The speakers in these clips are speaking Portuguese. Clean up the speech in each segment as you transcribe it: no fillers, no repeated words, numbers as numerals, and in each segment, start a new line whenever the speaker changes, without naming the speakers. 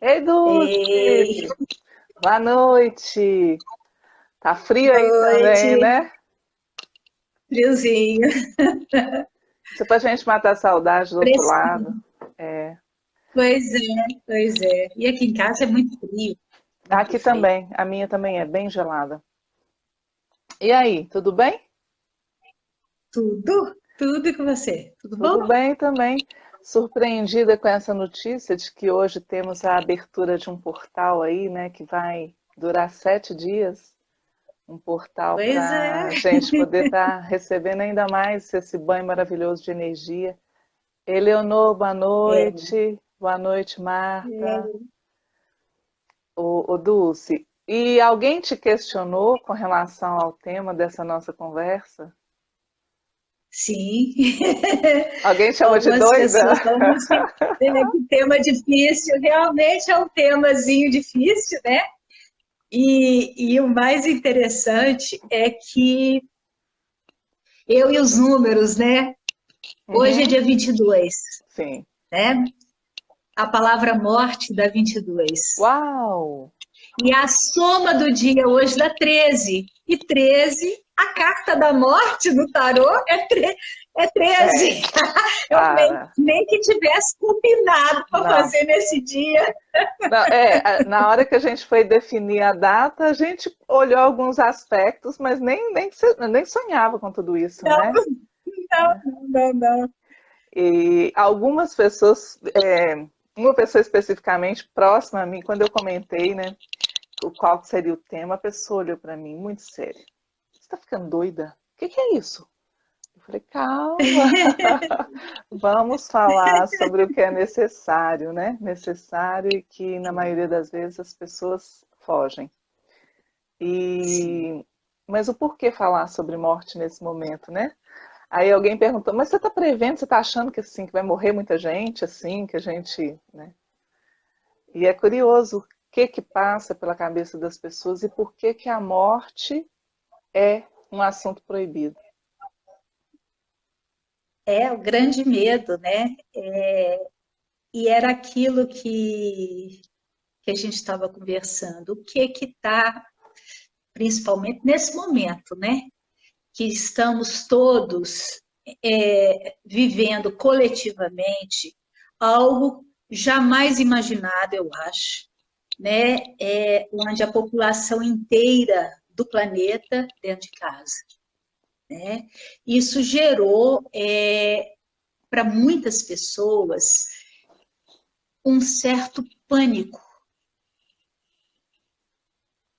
Ei,
Ei,
Dulce! Boa noite! Tá frio aí também,
noite,
né?
friozinho.
Isso pra gente matar a saudade do outro lado.
Fresquinho.
É.
Pois é, pois é. E aqui em casa é muito frio, muito
Aqui
frio.
também, a minha também é bem gelada. E aí, tudo bem?
Tudo com você. Tudo bom?
Tudo bem também. Surpreendida com essa notícia de que hoje temos a abertura de um portal aí, né, que vai durar 7 dias. Um portal
Pois
para a
é.
gente poder estar recebendo ainda mais esse banho maravilhoso de energia. Eleonor, boa
É,
noite. Boa noite, Marta.
é,
O Dulce. E alguém te questionou com relação ao tema dessa nossa conversa?
sim.
Alguém te chamou de
Algumas
doida?
pessoas falam, mas que tema difícil. Realmente é um temazinho difícil, né? E o mais interessante é que eu e os números, né? Hoje é
Uhum,
dia 22,
sim.
né? A palavra morte dá 22.
Uau!
E a soma do dia hoje dá 13. E 13, a carta da morte do tarô é 13.
É,
Eu nem,
para.
nem que tivesse combinado para
Não.
fazer nesse dia.
Não, na hora que a gente foi definir a data, a gente olhou alguns aspectos, mas nem sonhava com tudo isso,
Não,
né?
não.
E algumas pessoas, uma pessoa especificamente próxima a mim, quando eu comentei, né, qual seria o tema, a pessoa olhou para mim muito séria. Você está ficando doida? O que é isso? Eu falei, calma, vamos falar sobre o que é necessário, né? Necessário e que na maioria das vezes as pessoas fogem.
Sim.
E mas o porquê falar sobre morte nesse momento, né? Aí alguém perguntou, mas você está prevendo, você está achando que assim que vai morrer muita gente, assim, que a gente, né? E é curioso o que que passa pela cabeça das pessoas e por que que a morte é um assunto proibido.
É o grande medo, né? E era aquilo que a gente estava conversando. O que está, principalmente nesse momento, né? Que estamos todos vivendo coletivamente algo jamais imaginado, eu acho, né? Onde a população inteira do planeta dentro de casa, né? Isso gerou para muitas pessoas um certo pânico,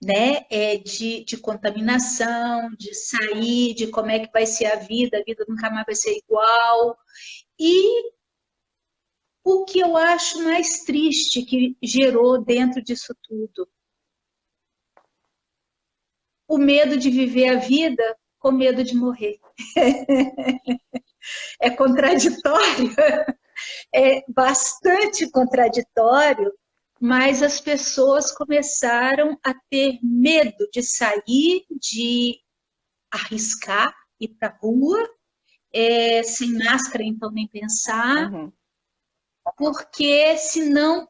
né? De contaminação, de sair, de como é que vai ser a vida nunca mais vai ser igual. E o que eu acho mais triste que gerou dentro disso tudo, o medo de viver a vida com medo de morrer. É contraditório, é bastante contraditório, mas as pessoas começaram a ter medo de sair, de arriscar, ir para a rua, sem máscara, então nem pensar,
Uhum.
porque senão,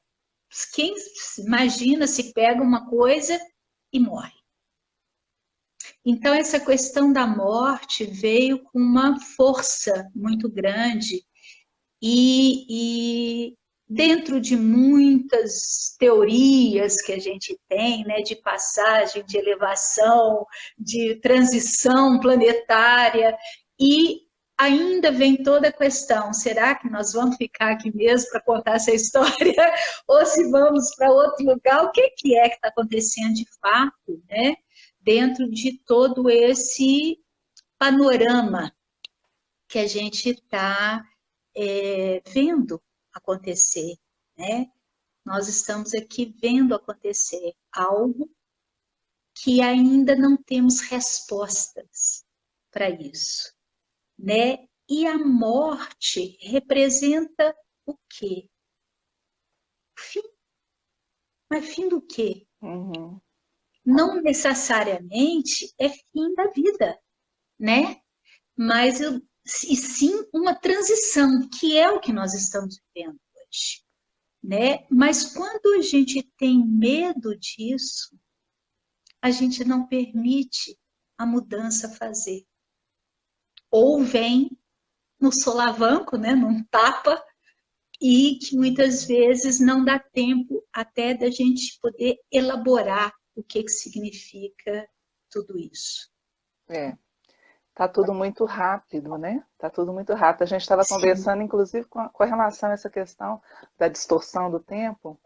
quem imagina se pega uma coisa e morre. Então, essa questão da morte veio com uma força muito grande e dentro de muitas teorias que a gente tem, né, de passagem, de elevação, de transição planetária, e ainda vem toda a questão: será que nós vamos ficar aqui mesmo para contar essa história? Ou se vamos para outro lugar? O que é que está acontecendo de fato, né? Dentro de todo esse panorama que a gente está vendo acontecer, né? Nós estamos aqui vendo acontecer algo que ainda não temos respostas para isso, né? E a morte representa o quê? Fim. Mas fim do quê?
Uhum.
Não necessariamente é fim da vida, né? Mas e sim uma transição, que é o que nós estamos vivendo hoje. né? Mas quando a gente tem medo disso, a gente não permite a mudança fazer. Ou vem no solavanco, né? Num tapa, e que muitas vezes não dá tempo até da gente poder elaborar o que significa tudo isso.
É, tá tudo muito rápido, né? Tá tudo muito rápido. A gente estava conversando, inclusive, com relação a essa questão da distorção do tempo,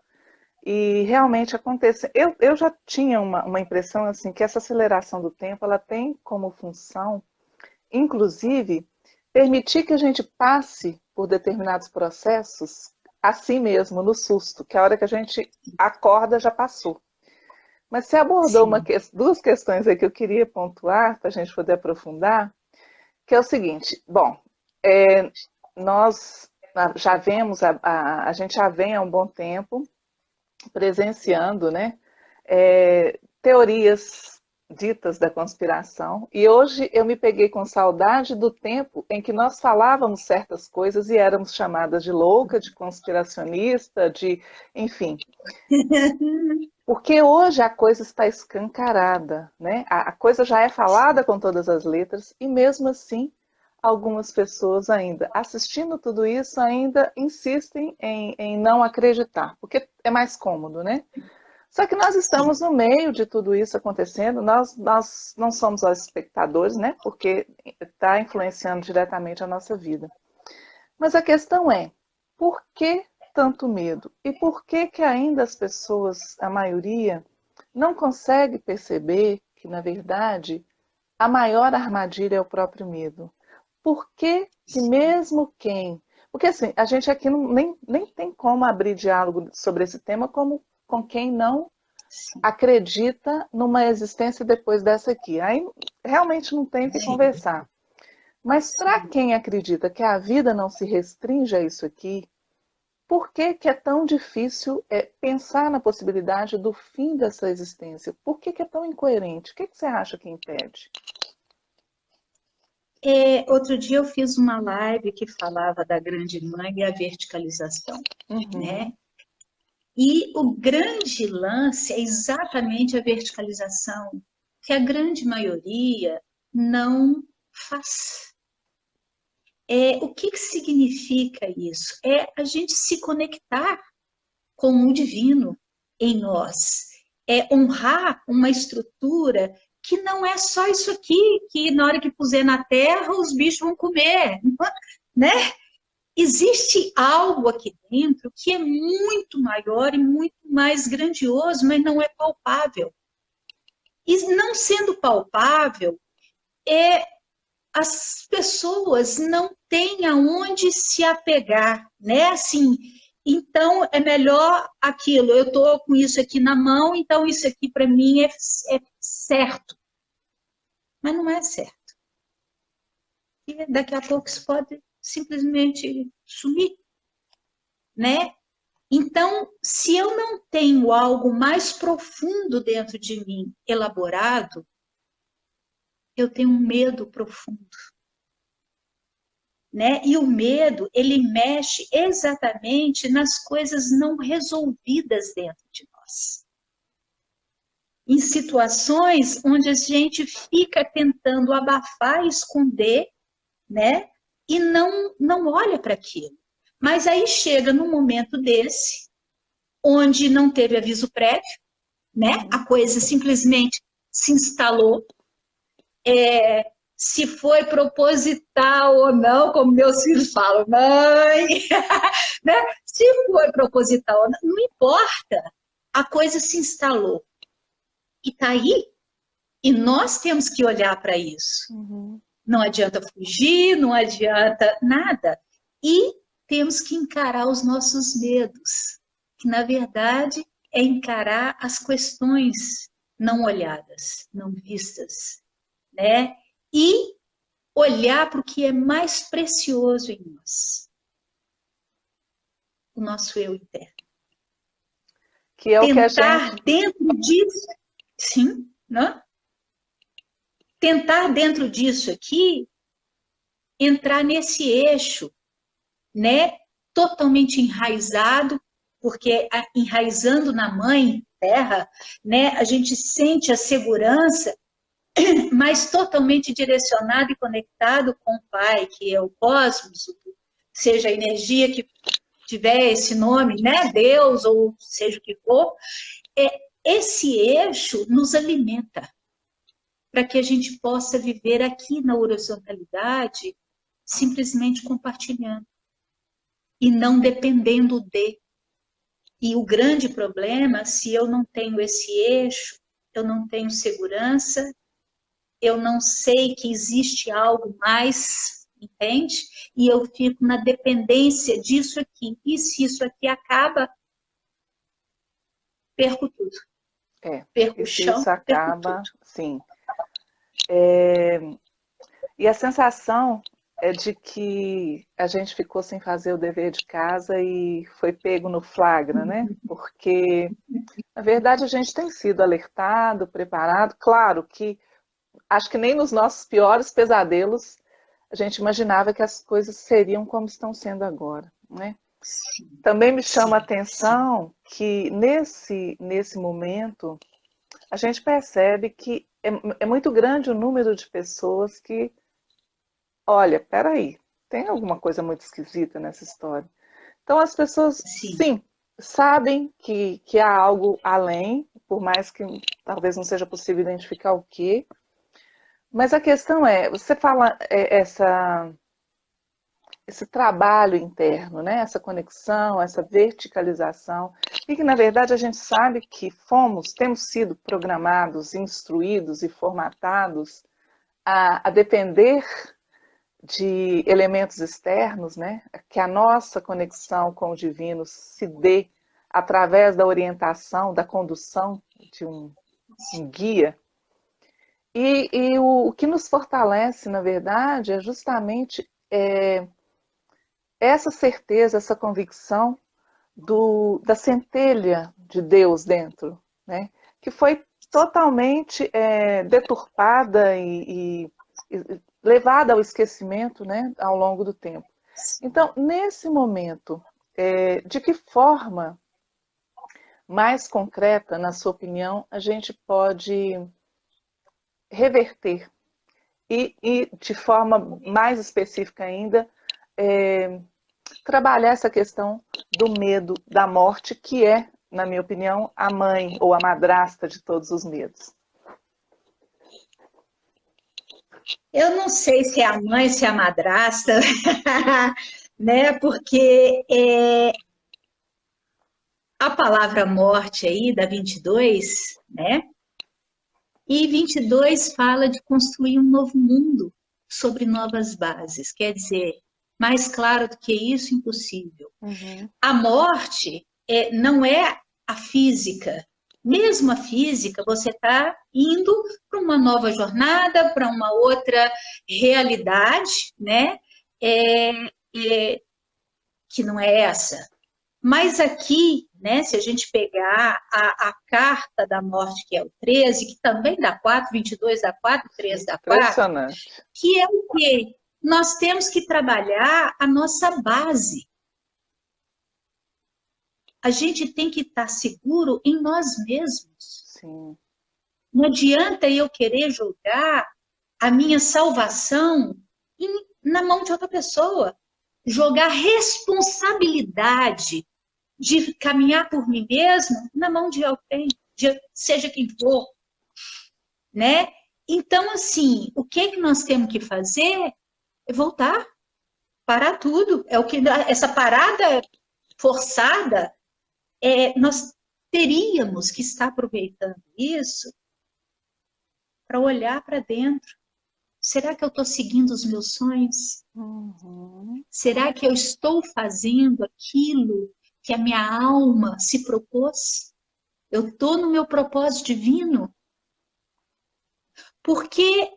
e realmente acontece. Eu já tinha uma impressão assim que essa aceleração do tempo ela tem como função, inclusive, permitir que a gente passe por determinados processos assim mesmo, no susto, que a hora que a gente acorda já passou. Mas você abordou duas questões aí que eu queria pontuar para a gente poder aprofundar, que é o seguinte, bom, nós já vemos, a gente já vem há um bom tempo presenciando, né, teorias ditas da conspiração, e hoje eu me peguei com saudade do tempo em que nós falávamos certas coisas e éramos chamadas de louca, de conspiracionista, de, enfim. Porque hoje a coisa está escancarada, né? A coisa já é falada com todas as letras e mesmo assim algumas pessoas ainda assistindo tudo isso ainda insistem em não acreditar, porque é mais cômodo, né? Só que nós estamos no meio de tudo isso acontecendo, nós não somos os espectadores, né? Porque está influenciando diretamente a nossa vida. Mas a questão é, por que tanto medo? E por que que ainda as pessoas, a maioria, não consegue perceber que, na verdade, a maior armadilha é o próprio medo? Por que que mesmo quem... Porque assim, a gente aqui nem tem como abrir diálogo sobre esse tema como com quem não acredita numa existência depois dessa aqui. Aí realmente não tem o que conversar. Mas para quem acredita que a vida não se restringe a isso aqui, por que que é tão difícil pensar na possibilidade do fim dessa existência? Por que que é tão incoerente? O que que você acha que impede?
Outro dia eu fiz uma live que falava da grande mãe e a verticalização, né? E o grande lance é exatamente a verticalização, que a grande maioria não faz. O que significa isso? É a gente se conectar com o divino em nós. É honrar uma estrutura que não é só isso aqui, que na hora que puser na terra os bichos vão comer, né? Existe algo aqui dentro que é muito maior e muito mais grandioso, mas não é palpável. E não sendo palpável, as pessoas não têm aonde se apegar, né? Assim, então é melhor aquilo. Eu estou com isso aqui na mão, então isso aqui para mim é certo. Mas não é certo. E daqui a pouco isso pode simplesmente sumir, né? Então, se eu não tenho algo mais profundo dentro de mim, elaborado, eu tenho um medo profundo. Né? E o medo, ele mexe exatamente nas coisas não resolvidas dentro de nós. Em situações onde a gente fica tentando abafar, esconder, né? E não olha para aquilo. Mas aí chega num momento desse, onde não teve aviso prévio, né? A coisa simplesmente se instalou. Se foi proposital ou não, como meus filhos falam, mãe, né? Se foi proposital ou não, não importa. A coisa se instalou. E está aí. E nós temos que olhar para isso. Não adianta fugir, não adianta nada. E temos que encarar os nossos medos, que na verdade é encarar as questões não olhadas, não vistas, né? E olhar para o que é mais precioso em nós. O nosso eu interno.
Que é o
tentar
que a gente...
dentro disso, sim, né? Tentar dentro disso aqui, entrar nesse eixo, né? Totalmente enraizado porque enraizando na Mãe Terra, né, a gente sente a segurança, mas totalmente direcionado e conectado com o Pai, que é o cosmos, seja a energia que tiver esse nome, né, Deus, ou seja o que for, esse eixo nos alimenta, para que a gente possa viver aqui na horizontalidade, simplesmente compartilhando, e não dependendo de. E o grande problema, se eu não tenho esse eixo, eu não tenho segurança, eu não sei que existe algo mais, entende? E eu fico na dependência disso aqui. E se isso aqui acaba, perco tudo. Perco o chão,
isso acaba, sim. E a sensação é de que a gente ficou sem fazer o dever de casa e foi pego no flagra, né? Porque, na verdade, a gente tem sido alertado, preparado. Claro que acho que nem nos nossos piores pesadelos a gente imaginava que as coisas seriam como estão sendo agora, né? Também me chama a atenção que nesse momento a gente percebe que é muito grande o número de pessoas que, olha, peraí, tem alguma coisa muito esquisita nessa história. Então as pessoas, sim sabem que há algo além, por mais que talvez não seja possível identificar o quê. Mas a questão é, você fala esse trabalho interno, né? Essa conexão, essa verticalização, e que na verdade a gente sabe que temos sido programados, instruídos e formatados a depender de elementos externos, né? Que a nossa conexão com o divino se dê através da orientação, da condução de um guia. E o que nos fortalece, na verdade, é justamente essa certeza, essa convicção da centelha de Deus dentro, né? Que foi totalmente deturpada e levada ao esquecimento, né, ao longo do tempo. Então, nesse momento, de que forma mais concreta, na sua opinião, a gente pode reverter e de forma mais específica ainda, trabalhar essa questão do medo da morte, que é, na minha opinião, a mãe ou a madrasta de todos os medos?
Eu não sei se é a mãe, se é a madrasta, né? Porque a palavra morte aí, da 22, né? E 22 fala de construir um novo mundo sobre novas bases. Quer dizer, mais claro do que isso, impossível.
Uhum.
A morte não é a física. Mesmo a física, você está indo para uma nova jornada, para uma outra realidade, né? Que não é essa. Mas aqui, né, se a gente pegar a carta da morte, que é o 13, que também dá 4, 22 dá 4, 3 dá 4,
Impressionante.
que é o quê? Nós temos que trabalhar a nossa base. A gente tem que estar seguro em nós mesmos.
Sim.
Não adianta eu querer jogar a minha salvação na mão de outra pessoa. Jogar responsabilidade de caminhar por mim mesmo na mão de alguém, seja quem for, né? Então, assim, o que nós temos que fazer é voltar, parar tudo. É o que essa parada forçada, nós teríamos que estar aproveitando isso para olhar para dentro. Será que eu estou seguindo os meus sonhos?
Uhum.
Será que eu estou fazendo aquilo que a minha alma se propôs? Eu estou no meu propósito divino? Porque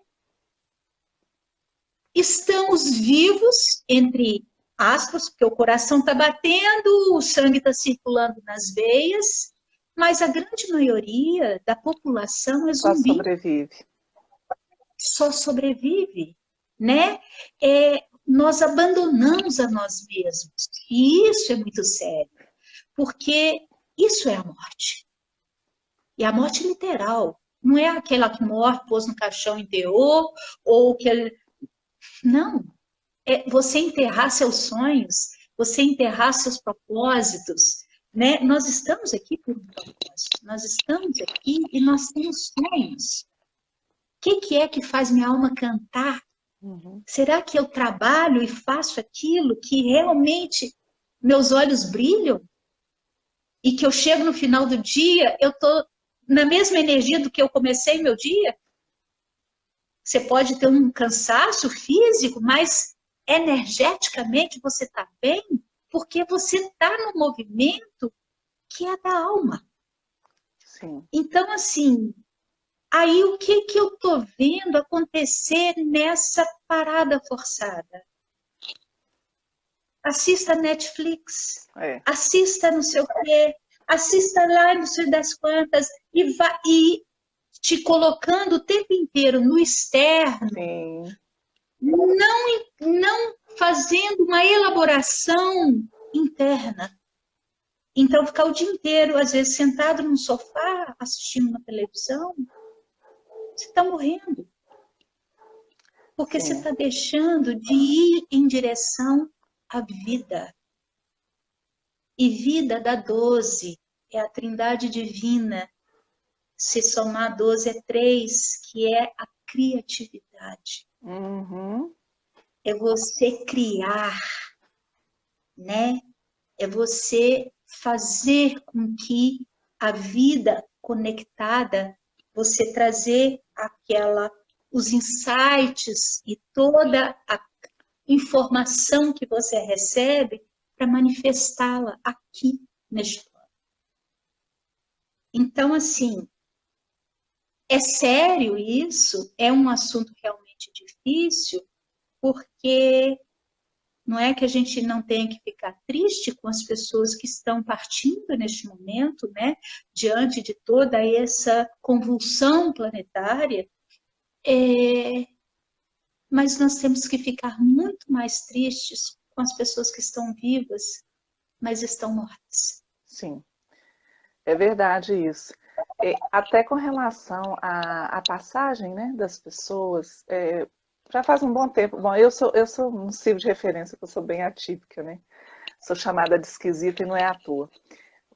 estamos vivos, entre aspas, porque o coração está batendo, o sangue está circulando nas veias, mas a grande maioria da população é
Só
zumbi.
sobrevive.
Só sobrevive, né? Nós abandonamos a nós mesmos. E isso é muito sério. porque isso é a morte. E a morte literal. Não é aquela que morre, pôs no caixão, enterrou, ou que ele... Não. É você enterrar seus sonhos, você enterrar seus propósitos, né? Nós estamos aqui por um propósito. Nós estamos aqui e nós temos sonhos. O que é que faz minha alma cantar? Será que eu trabalho e faço aquilo que realmente meus olhos brilham? E que eu chego no final do dia, eu estou na mesma energia do que eu comecei meu dia? Você pode ter um cansaço físico, mas energeticamente você está bem, porque você está no movimento que é da alma.
Sim.
Então, assim, aí o que eu estou vendo acontecer nessa parada forçada? Assista Netflix, assista não sei o quê, assista lá não sei das quantas, e te colocando o tempo inteiro no externo,
Sim.
não fazendo uma elaboração interna. Então, ficar o dia inteiro, às vezes, sentado num sofá, assistindo uma televisão, você está morrendo. Porque você está deixando de ir em direção à vida. E vida dá 12, é a trindade divina. Se somar 12 é 3, que é a criatividade. É você criar, né? É você fazer com que a vida conectada, você trazer os insights e toda a informação que você recebe para manifestá-la aqui neste plano. Então, assim, é sério isso? É um assunto realmente difícil, porque não é que a gente não tenha que ficar triste com as pessoas que estão partindo neste momento, né? Diante de toda essa convulsão planetária, mas nós temos que ficar muito mais tristes com as pessoas que estão vivas, mas estão mortas.
Sim, é verdade isso. Até com relação à passagem, né, das pessoas, já faz um bom tempo. Bom, eu sou um sirvo de referência, porque eu sou bem atípica, né? Sou chamada de esquisita e não é à toa.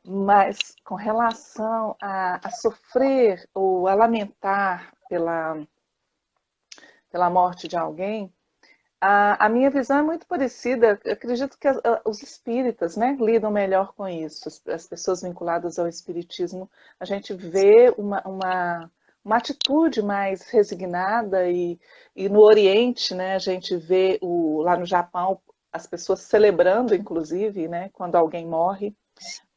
Mas com relação a sofrer ou a lamentar pela morte de alguém, a minha visão é muito parecida. Eu acredito que os espíritas, né, lidam melhor com isso. As pessoas vinculadas ao espiritismo, a gente vê uma atitude mais resignada e no Oriente, né, a gente vê lá no Japão as pessoas celebrando, inclusive, né, quando alguém morre,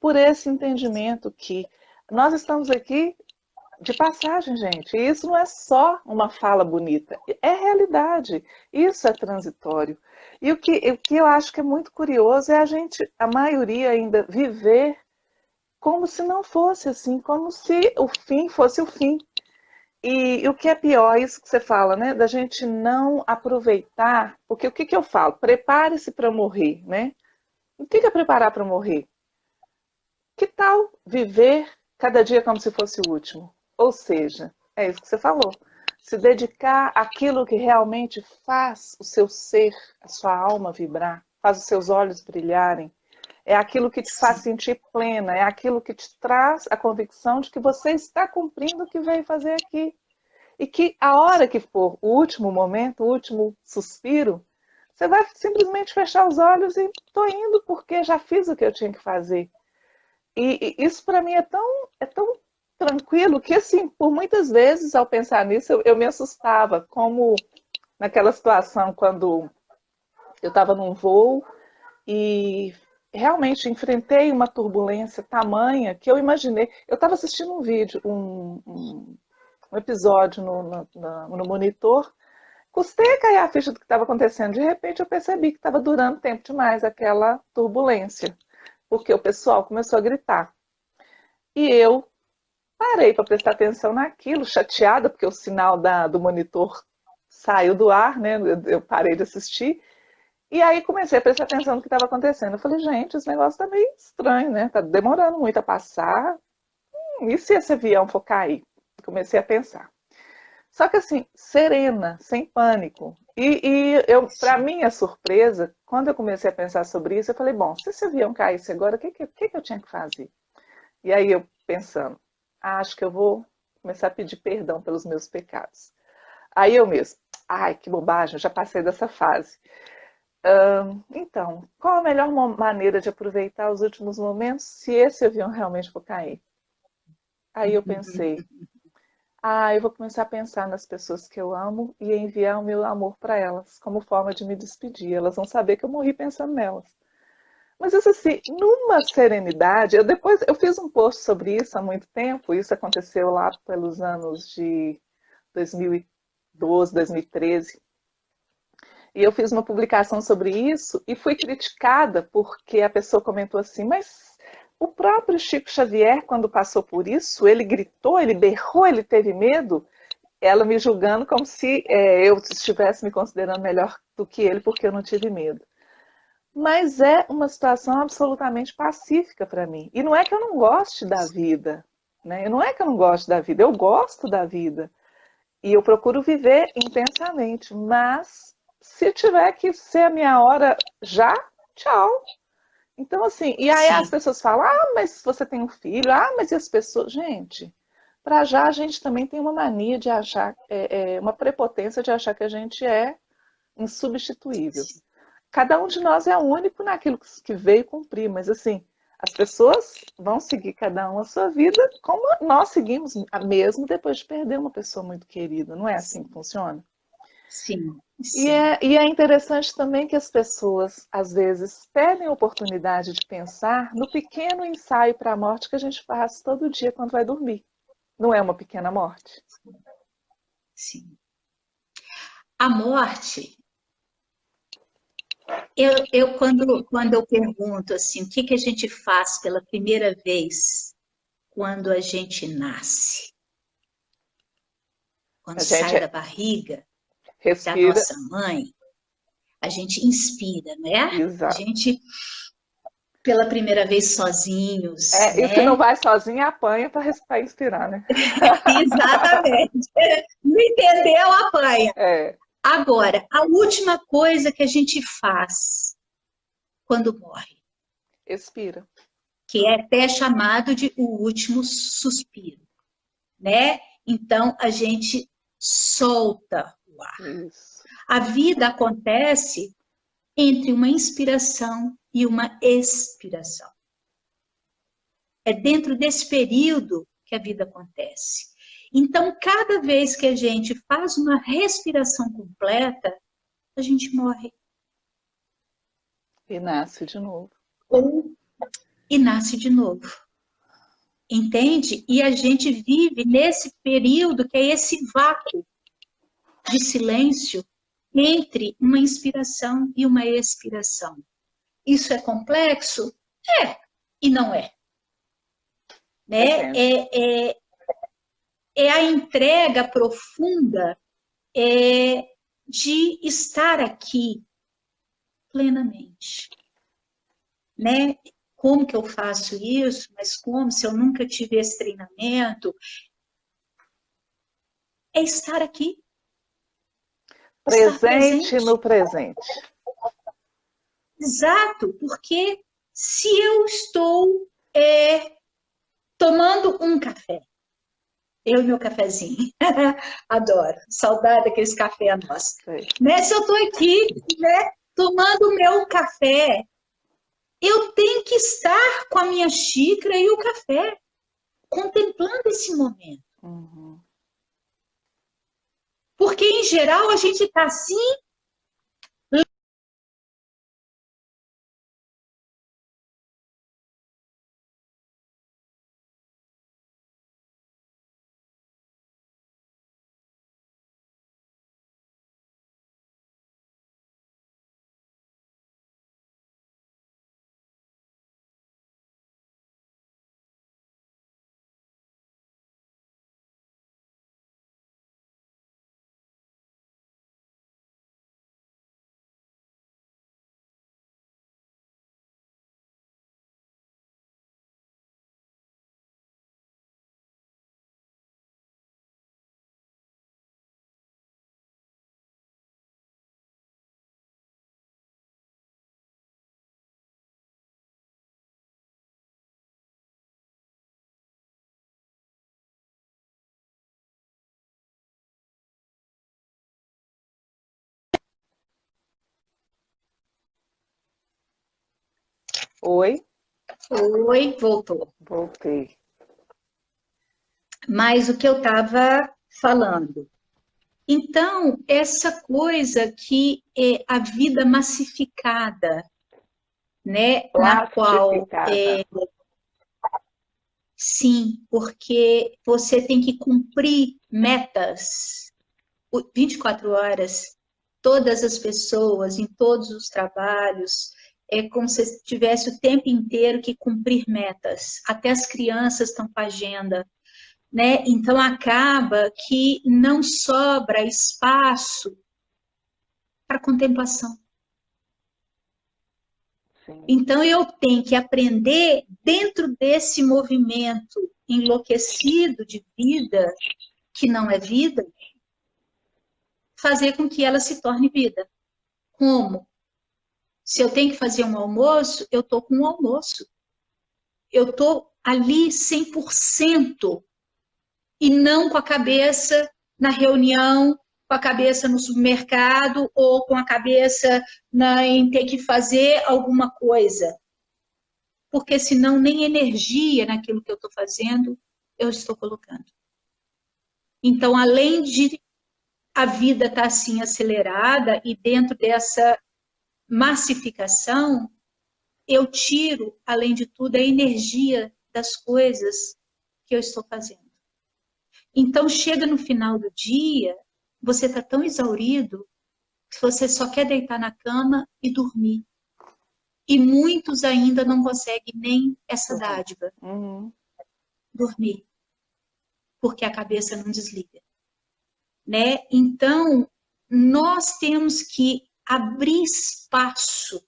por esse entendimento que nós estamos aqui de passagem, gente. E isso não é só uma fala bonita, é realidade. Isso é transitório. E o que eu acho que é muito curioso é a maioria ainda viver como se não fosse assim, como se o fim fosse o fim. E o que é pior, isso que você fala, né? Da gente não aproveitar, porque o que eu falo? Prepare-se para morrer, né? O que é preparar para morrer? Que tal viver cada dia como se fosse o último? Ou seja, é isso que você falou. Se dedicar àquilo que realmente faz o seu ser, a sua alma vibrar, faz os seus olhos brilharem. É aquilo que te faz sentir plena, é aquilo que te traz a convicção de que você está cumprindo o que veio fazer aqui. E que a hora que for o último momento, o último suspiro, você vai simplesmente fechar os olhos e estou indo porque já fiz o que eu tinha que fazer. E isso para mim é tão tranquilo que, assim, por muitas vezes, ao pensar nisso, eu me assustava, como naquela situação quando eu estava num voo e realmente enfrentei uma turbulência tamanha que eu imaginei. Eu estava assistindo um vídeo, um episódio no monitor, custei a cair a ficha do que estava acontecendo. De repente eu percebi que estava durando tempo demais aquela turbulência, porque o pessoal começou a gritar. E eu parei para prestar atenção naquilo, chateada, porque o sinal do monitor saiu do ar, né? Eu parei de assistir. E aí comecei a prestar atenção no que estava acontecendo. Eu falei, gente, esse negócio tá meio estranho, né? Tá demorando muito a passar. E se esse avião for cair? Comecei a pensar. Só que assim, serena, sem pânico. E eu, para
Sim.
minha surpresa, quando eu comecei a pensar sobre isso, eu falei, bom, se esse avião caísse agora, o que eu tinha que fazer? E aí eu pensando, acho que eu vou começar a pedir perdão pelos meus pecados. Aí eu mesmo, ai, que bobagem, eu já passei dessa fase. Então, qual a melhor maneira de aproveitar os últimos momentos se esse avião realmente for cair? Aí eu pensei, eu vou começar a pensar nas pessoas que eu amo e enviar o meu amor para elas, como forma de me despedir. Elas vão saber que eu morri pensando nelas. Mas isso assim, numa serenidade, eu fiz um post sobre isso há muito tempo, isso aconteceu lá pelos anos de 2012, 2013. E eu fiz uma publicação sobre isso e fui criticada porque a pessoa comentou assim, mas o próprio Chico Xavier, quando passou por isso, ele gritou, ele berrou, ele teve medo, ela me julgando como se eu estivesse me considerando melhor do que ele porque eu não tive medo. Mas é uma situação absolutamente pacífica para mim. E não é que eu não goste da vida, né? Não é que eu não gosto da vida, eu gosto da vida. E eu procuro viver intensamente. Mas se tiver que ser a minha hora já, tchau. Então, assim, e aí as
Sim.
pessoas falam: mas você tem um filho, mas e as pessoas. Gente, para já a gente também tem uma mania de achar, uma prepotência de achar que a gente é insubstituível. Cada um de nós é único naquilo que veio cumprir, mas assim, as pessoas vão seguir cada um a sua vida como nós seguimos, mesmo depois de perder uma pessoa muito querida. Não é assim que funciona?
Sim,
E
sim.
é, e é interessante também que as pessoas, às vezes, perdem a oportunidade de pensar no pequeno ensaio para a morte que a gente faz todo dia quando vai dormir. Não é uma pequena morte?
Sim. A morte, quando eu pergunto assim, o que que a gente faz pela primeira vez quando a gente nasce? Quando
A
sai da
gente
barriga da
respira,
nossa mãe, a gente inspira, né? A
exato.
gente, pela primeira vez sozinhos,
E se não
né?
vai sozinha, apanha para inspirar, né?
Exatamente. Não entendeu? Apanha.
É,
Agora, a última coisa que a gente faz quando morre,
expira.
que é até chamado de o último suspiro, né? Então, a gente solta o ar.
Isso.
A vida acontece entre uma inspiração e uma expiração. É dentro desse período que a vida acontece. Então, cada vez que a gente faz uma respiração completa, a gente morre
E nasce de novo.
ou e nasce de novo. Entende? E a gente vive nesse período que é esse vácuo de silêncio entre uma inspiração e uma expiração. Isso é complexo? É e não é. Né?
Depende.
É a entrega profunda de estar aqui plenamente. Né? Como que eu faço isso? Mas como se eu nunca tive esse treinamento? É estar aqui, estar
Presente
presente.
no presente.
Exato, porque se eu estou tomando um café, eu e meu cafezinho, adoro, saudade daqueles cafés nossos.
Sei.
Né? Se eu estou aqui, né, tomando o meu café, eu tenho que estar com a minha xícara e o café, contemplando esse momento.
Uhum.
Porque, em geral, a gente está assim,
Oi?
Oi, voltou.
Voltei.
Mas o que eu estava falando. Então, essa coisa que é a vida massificada, né? Na qual,
Plastificada.
sim, porque você tem que cumprir metas 24 horas, todas as pessoas, em todos os trabalhos, é como se tivesse o tempo inteiro que cumprir metas. Até as crianças estão com a agenda, né? Então acaba que não sobra espaço para contemplação.
Sim.
Então eu tenho que aprender dentro desse movimento enlouquecido de vida, que não é vida, fazer com que ela se torne vida. Como? Se eu tenho que fazer um almoço, eu estou com um almoço. Eu estou ali 100% e não com a cabeça na reunião, com a cabeça no supermercado ou com a cabeça em ter que fazer alguma coisa. Porque senão nem energia naquilo que eu estou fazendo eu estou colocando. Então, além de a vida estar assim acelerada e dentro dessa massificação, eu tiro, além de tudo, a energia das coisas que eu estou fazendo. Então, chega no final do dia, você está tão exaurido que você só quer deitar na cama e dormir. E muitos ainda não conseguem nem essa dádiva, dormir, porque a cabeça não desliga, né? Então, nós temos que abrir espaço,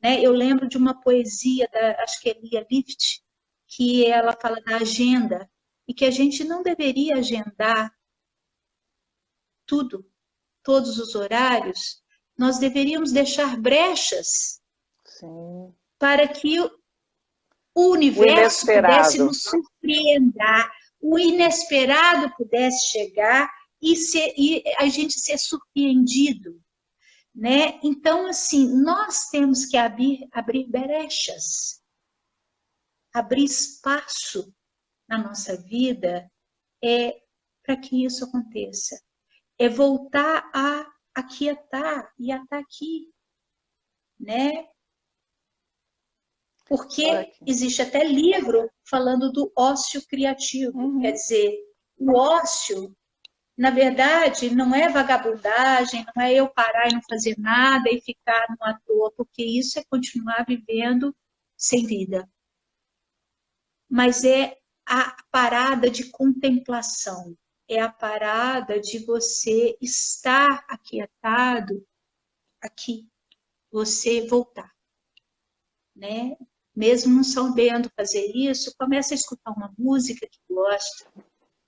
né? Eu lembro de uma poesia acho que é Lia Lift, que ela fala da agenda, e que a gente não deveria agendar tudo, todos os horários, nós deveríamos deixar brechas. Sim. Para que o universo pudesse nos surpreender, o inesperado pudesse chegar e a gente ser surpreendido, né? Então, assim, nós temos que abrir brechas, abrir espaço na nossa vida para que isso aconteça. É voltar a aquietar e a estar aqui, né? Porque existe até livro falando do ócio criativo. Quer dizer, o ócio, na verdade, não é vagabundagem, não é eu parar e não fazer nada e ficar à toa, porque isso é continuar vivendo sem vida. Mas é a parada de contemplação, é a parada de você estar aquietado aqui, você voltar, né? Mesmo não sabendo fazer isso, começa a escutar uma música que gosta,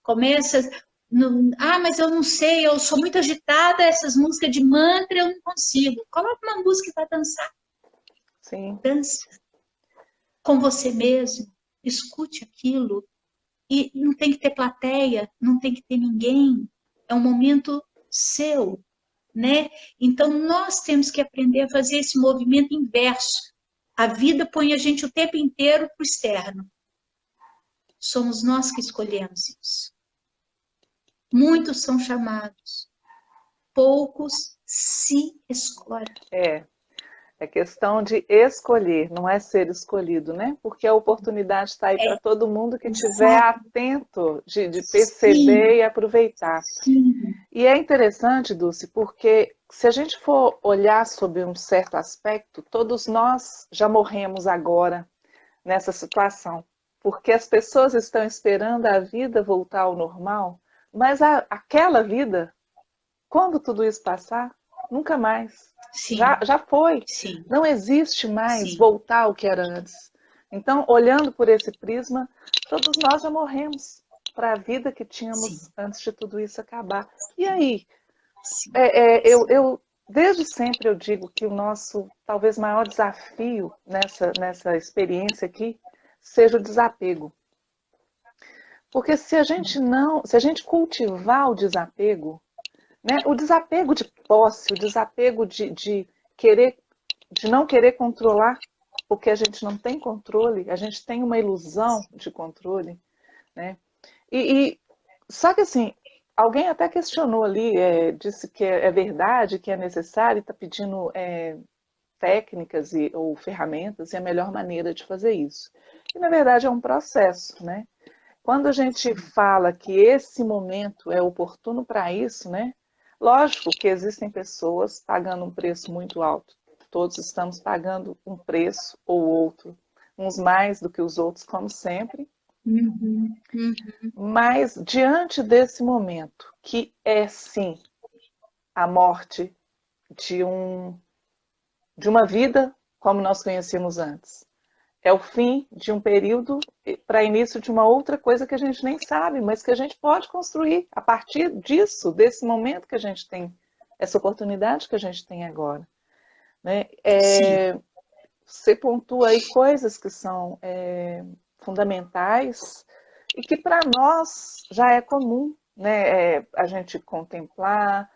começa, mas eu não sei, eu sou muito agitada, essas músicas de mantra eu não consigo. Coloca uma música para dançar. Sim. Dança com você mesmo, escute aquilo, e não tem que ter plateia, não tem que ter ninguém, é um momento seu, né? Então nós temos que aprender a fazer esse movimento inverso. A vida põe a gente o tempo inteiro para o externo. Somos nós que escolhemos isso. Muitos são chamados, poucos se escolhem.
É questão de escolher, não é ser escolhido, né? Porque a oportunidade está aí para todo mundo que estiver atento de perceber Sim. E aproveitar.
Sim.
E é interessante, Dulce, porque se a gente for olhar sobre um certo aspecto, todos nós já morremos agora nessa situação. Porque as pessoas estão esperando a vida voltar ao normal, mas aquela vida, quando tudo isso passar, nunca mais.
Sim.
Já foi.
Sim.
Não existe mais voltar ao que era antes. Então, olhando por esse prisma, todos nós já morremos para a vida que tínhamos antes de tudo isso acabar. E aí? Eu desde sempre eu digo que o nosso talvez maior desafio nessa experiência aqui seja o desapego. Porque se a gente cultivar o desapego, né, o desapego de posse, o desapego de não querer controlar porque a gente não tem controle, a gente tem uma ilusão de controle, né? Só que assim, alguém até questionou ali, disse que é verdade, que é necessário, e está pedindo técnicas ou ferramentas, e a melhor maneira de fazer isso. E na verdade é um processo, né? Quando a gente fala que esse momento é oportuno para isso, né? Lógico que existem pessoas pagando um preço muito alto. Todos estamos pagando um preço ou outro, uns mais do que os outros, como sempre.
Uhum, uhum.
Mas diante desse momento, que é sim a morte de de uma vida como nós conhecíamos antes, é o fim de um período para início de uma outra coisa que a gente nem sabe, mas que a gente pode construir a partir disso, desse momento que a gente tem, essa oportunidade que a gente tem agora, né? Você pontua aí coisas que são fundamentais e que para nós já é comum, né? A gente contemplar,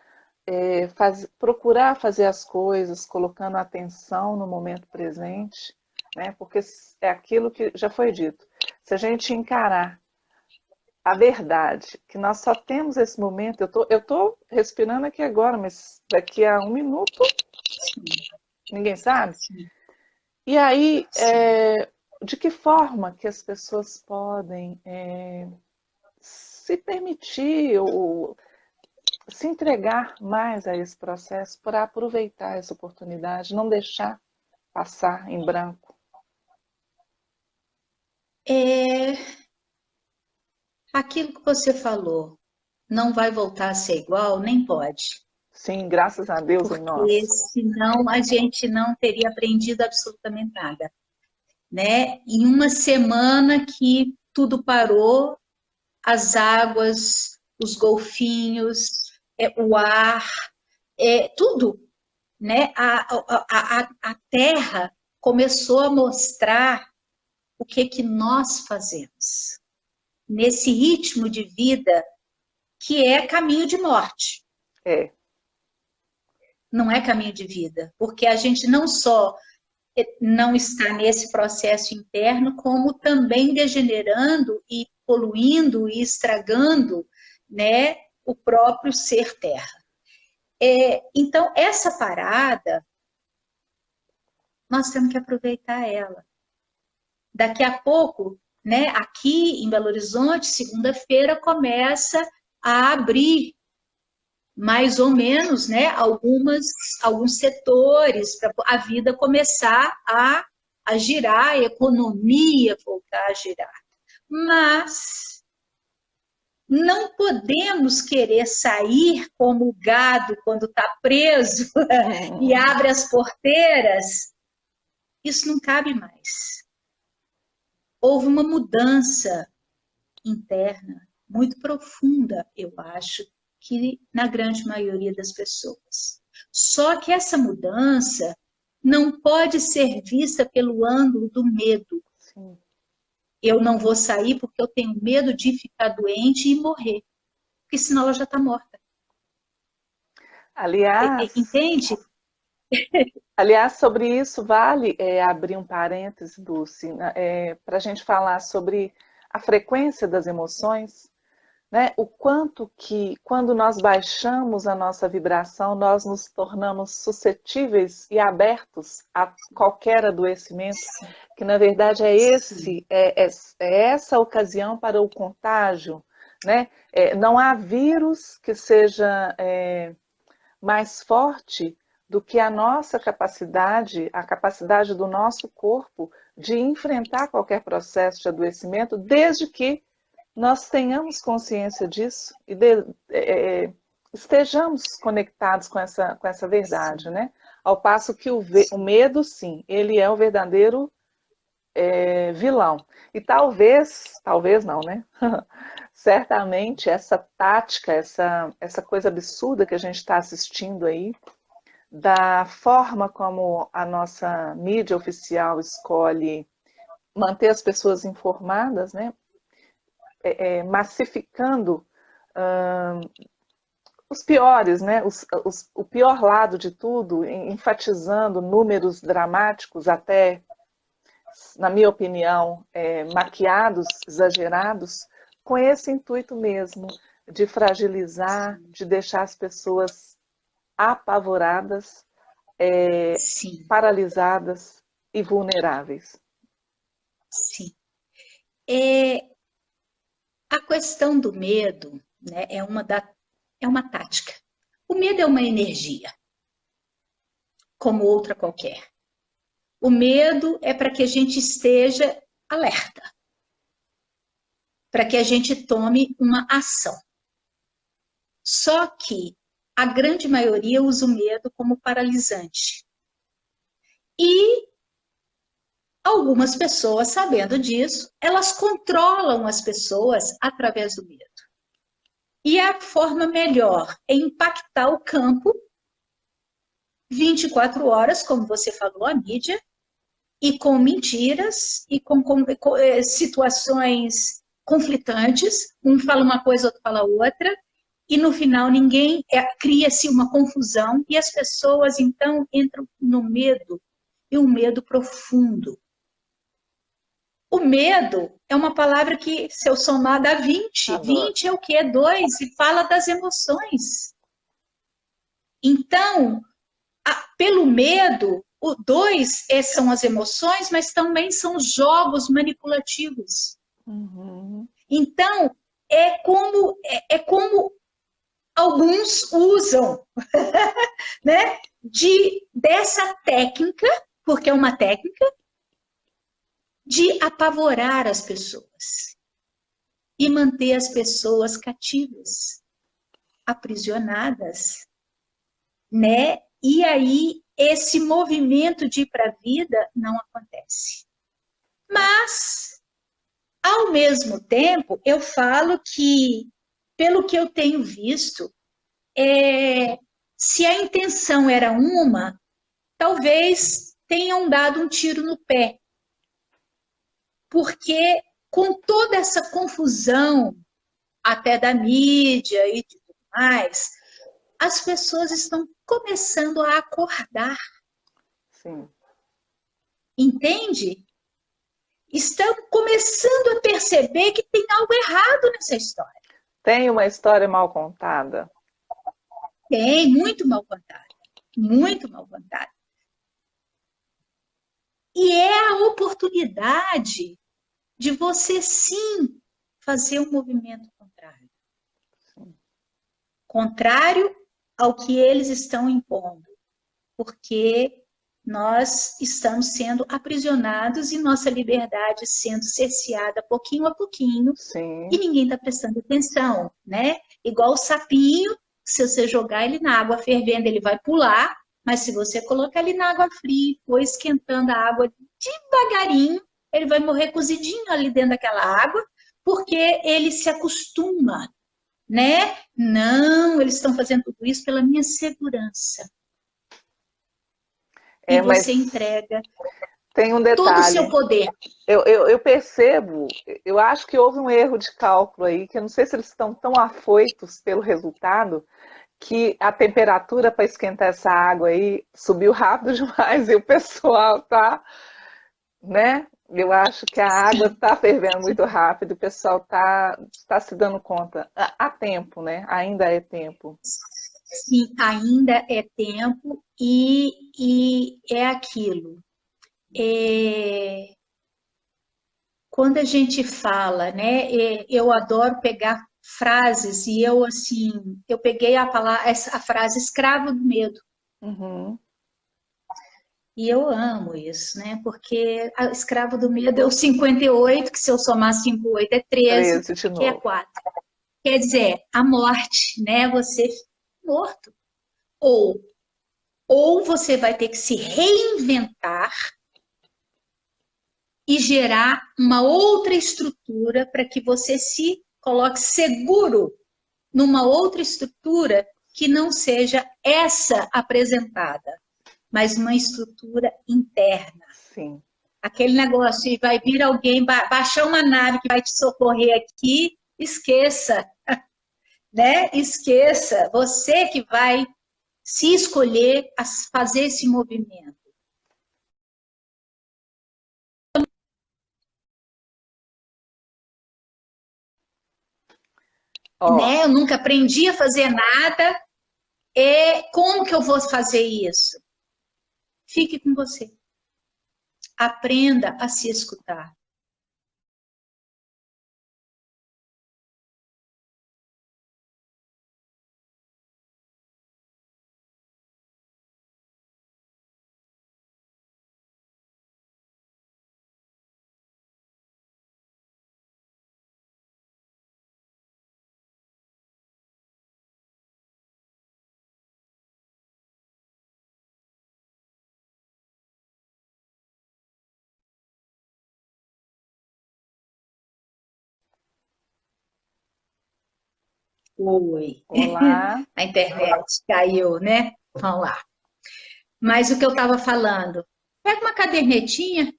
procurar fazer as coisas, colocando atenção no momento presente, né? Porque é aquilo que já foi dito. Se a gente encarar a verdade, que nós só temos esse momento, eu tô respirando aqui agora, mas daqui a um minuto, ninguém sabe. E aí, de que forma que as pessoas podem se permitir ou se entregar mais a esse processo para aproveitar essa oportunidade, não deixar passar em branco?
Aquilo que você falou, não vai voltar a ser igual, nem pode.
Sim, graças a Deus em
Porque
nós.
senão a gente não teria aprendido absolutamente nada, né? Em uma semana que tudo parou, as águas, os golfinhos, o ar, tudo, né? A terra começou a mostrar o que nós fazemos nesse ritmo de vida que é caminho de morte.
É.
Não é caminho de vida, porque a gente não só não está nesse processo interno, como também degenerando e poluindo e estragando, né, o próprio ser terra. Então, essa parada, nós temos que aproveitar ela. Daqui a pouco, né, aqui em Belo Horizonte, segunda-feira, começa a abrir mais ou menos, né, alguns setores para a vida começar a girar, a economia voltar a girar. Mas não podemos querer sair como o gado quando está preso e abre as porteiras. Isso não cabe mais. Houve uma mudança interna muito profunda, eu acho, que na grande maioria das pessoas. Só que essa mudança não pode ser vista pelo ângulo do medo.
Sim.
Eu não vou sair porque eu tenho medo de ficar doente e morrer, porque senão ela já está morta.
Aliás,
entende?
Aliás, sobre isso, vale abrir um parêntese, Dulce, para a gente falar sobre a frequência das emoções, né? O quanto que, quando nós baixamos a nossa vibração, nós nos tornamos suscetíveis e abertos a qualquer adoecimento, que na verdade é essa ocasião para o contágio, né? Não há vírus que seja mais forte do que a nossa capacidade, a capacidade do nosso corpo de enfrentar qualquer processo de adoecimento, desde que nós tenhamos consciência disso e estejamos conectados com essa verdade, né? Ao passo que o medo, sim, ele é o verdadeiro vilão. E talvez não, né? Certamente essa tática, essa coisa absurda que a gente está assistindo aí, da forma como a nossa mídia oficial escolhe manter as pessoas informadas, né? Massificando os piores, né? O pior lado de tudo, enfatizando números dramáticos até na minha opinião, maquiados, exagerados, com esse intuito mesmo, de fragilizar, de deixar as pessoas apavoradas,
Sim,
paralisadas e vulneráveis.
sim. A questão do medo, né, é uma tática. O medo é uma energia, como outra qualquer. O medo é para que a gente esteja alerta, para que a gente tome uma ação. Só que a grande maioria usa o medo como paralisante. E algumas pessoas, sabendo disso, elas controlam as pessoas através do medo. E a forma melhor é impactar o campo 24 horas, como você falou, a mídia, e com mentiras, e com situações conflitantes, um fala uma coisa, outro fala outra, e no final ninguém cria-se uma confusão, e as pessoas então entram no medo, e um medo profundo. O medo é uma palavra que, se eu somar, dá 20.
Adoro.
20 é o quê? 2, e fala das emoções. Então, pelo medo, o 2 são as emoções, mas também são jogos manipulativos.
Uhum.
Então, é como alguns usam né, dessa técnica, porque é uma técnica, de apavorar as pessoas e manter as pessoas cativas, aprisionadas, né? E aí esse movimento de ir para a vida não acontece. Mas, ao mesmo tempo, eu falo que, pelo que eu tenho visto, se a intenção era uma, talvez tenham dado um tiro no pé. Porque com toda essa confusão, até da mídia e tudo mais, as pessoas estão começando a acordar.
Sim.
Entende? Estão começando a perceber que tem algo errado nessa história.
Tem uma história mal contada?
Tem, muito mal contada. Muito mal contada. E é a oportunidade de você, sim, fazer um movimento contrário. Contrário ao que eles estão impondo. Porque nós estamos sendo aprisionados e nossa liberdade sendo cerceada pouquinho a pouquinho.
Sim.
E ninguém está prestando atenção, né? Igual o sapinho, se você jogar ele na água fervendo, ele vai pular, mas se você colocar ele na água fria e for esquentando a água devagarinho, ele vai morrer cozidinho ali dentro daquela água, porque ele se acostuma, né? Não, eles estão fazendo tudo isso pela minha segurança. E você entrega
tem um
todo o
detalhe.
seu poder.
Eu percebo, eu acho que houve um erro de cálculo aí, que eu não sei se eles estão tão afoitos pelo resultado, que a temperatura para esquentar essa água aí subiu rápido demais e o pessoal tá, né? Eu acho que a água está fervendo muito rápido, o pessoal tá se dando conta. Há tempo, né? Ainda é tempo.
Sim, ainda é tempo e é aquilo. Quando a gente fala, né? Eu adoro pegar frases e eu peguei a frase escravo do medo.
Uhum.
E eu amo isso, né? Porque a escravo do medo é o 58, que se eu somar 58 é 13,
13 de
que é
novo.
4. Quer dizer, a morte, né? Você morto. Ou você vai ter que se reinventar e gerar uma outra estrutura para que você se coloque seguro numa outra estrutura que não seja essa apresentada, mas uma estrutura interna.
Sim.
Aquele negócio de vai vir alguém, baixar uma nave que vai te socorrer aqui, esqueça, né? Esqueça, você que vai se escolher a fazer esse movimento.
Ó,
né? Eu nunca aprendi a fazer nada. Como que eu vou fazer isso? Fique com você. Aprenda a se escutar. Oi.
olá.
A internet caiu, né? Vamos lá. Mas o que eu estava falando, pega uma cadernetinha,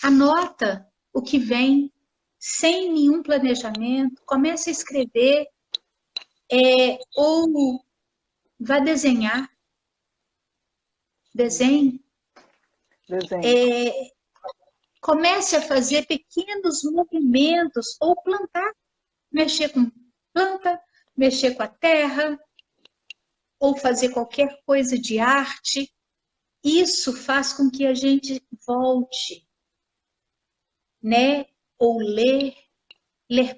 anota o que vem, sem nenhum planejamento, comece a escrever, ou vá desenhar, desenhe,
Desenho.
comece a fazer pequenos movimentos, ou plantar, mexer com planta, mexer com a terra, ou fazer qualquer coisa de arte. Isso faz com que a gente volte, né? Ou ler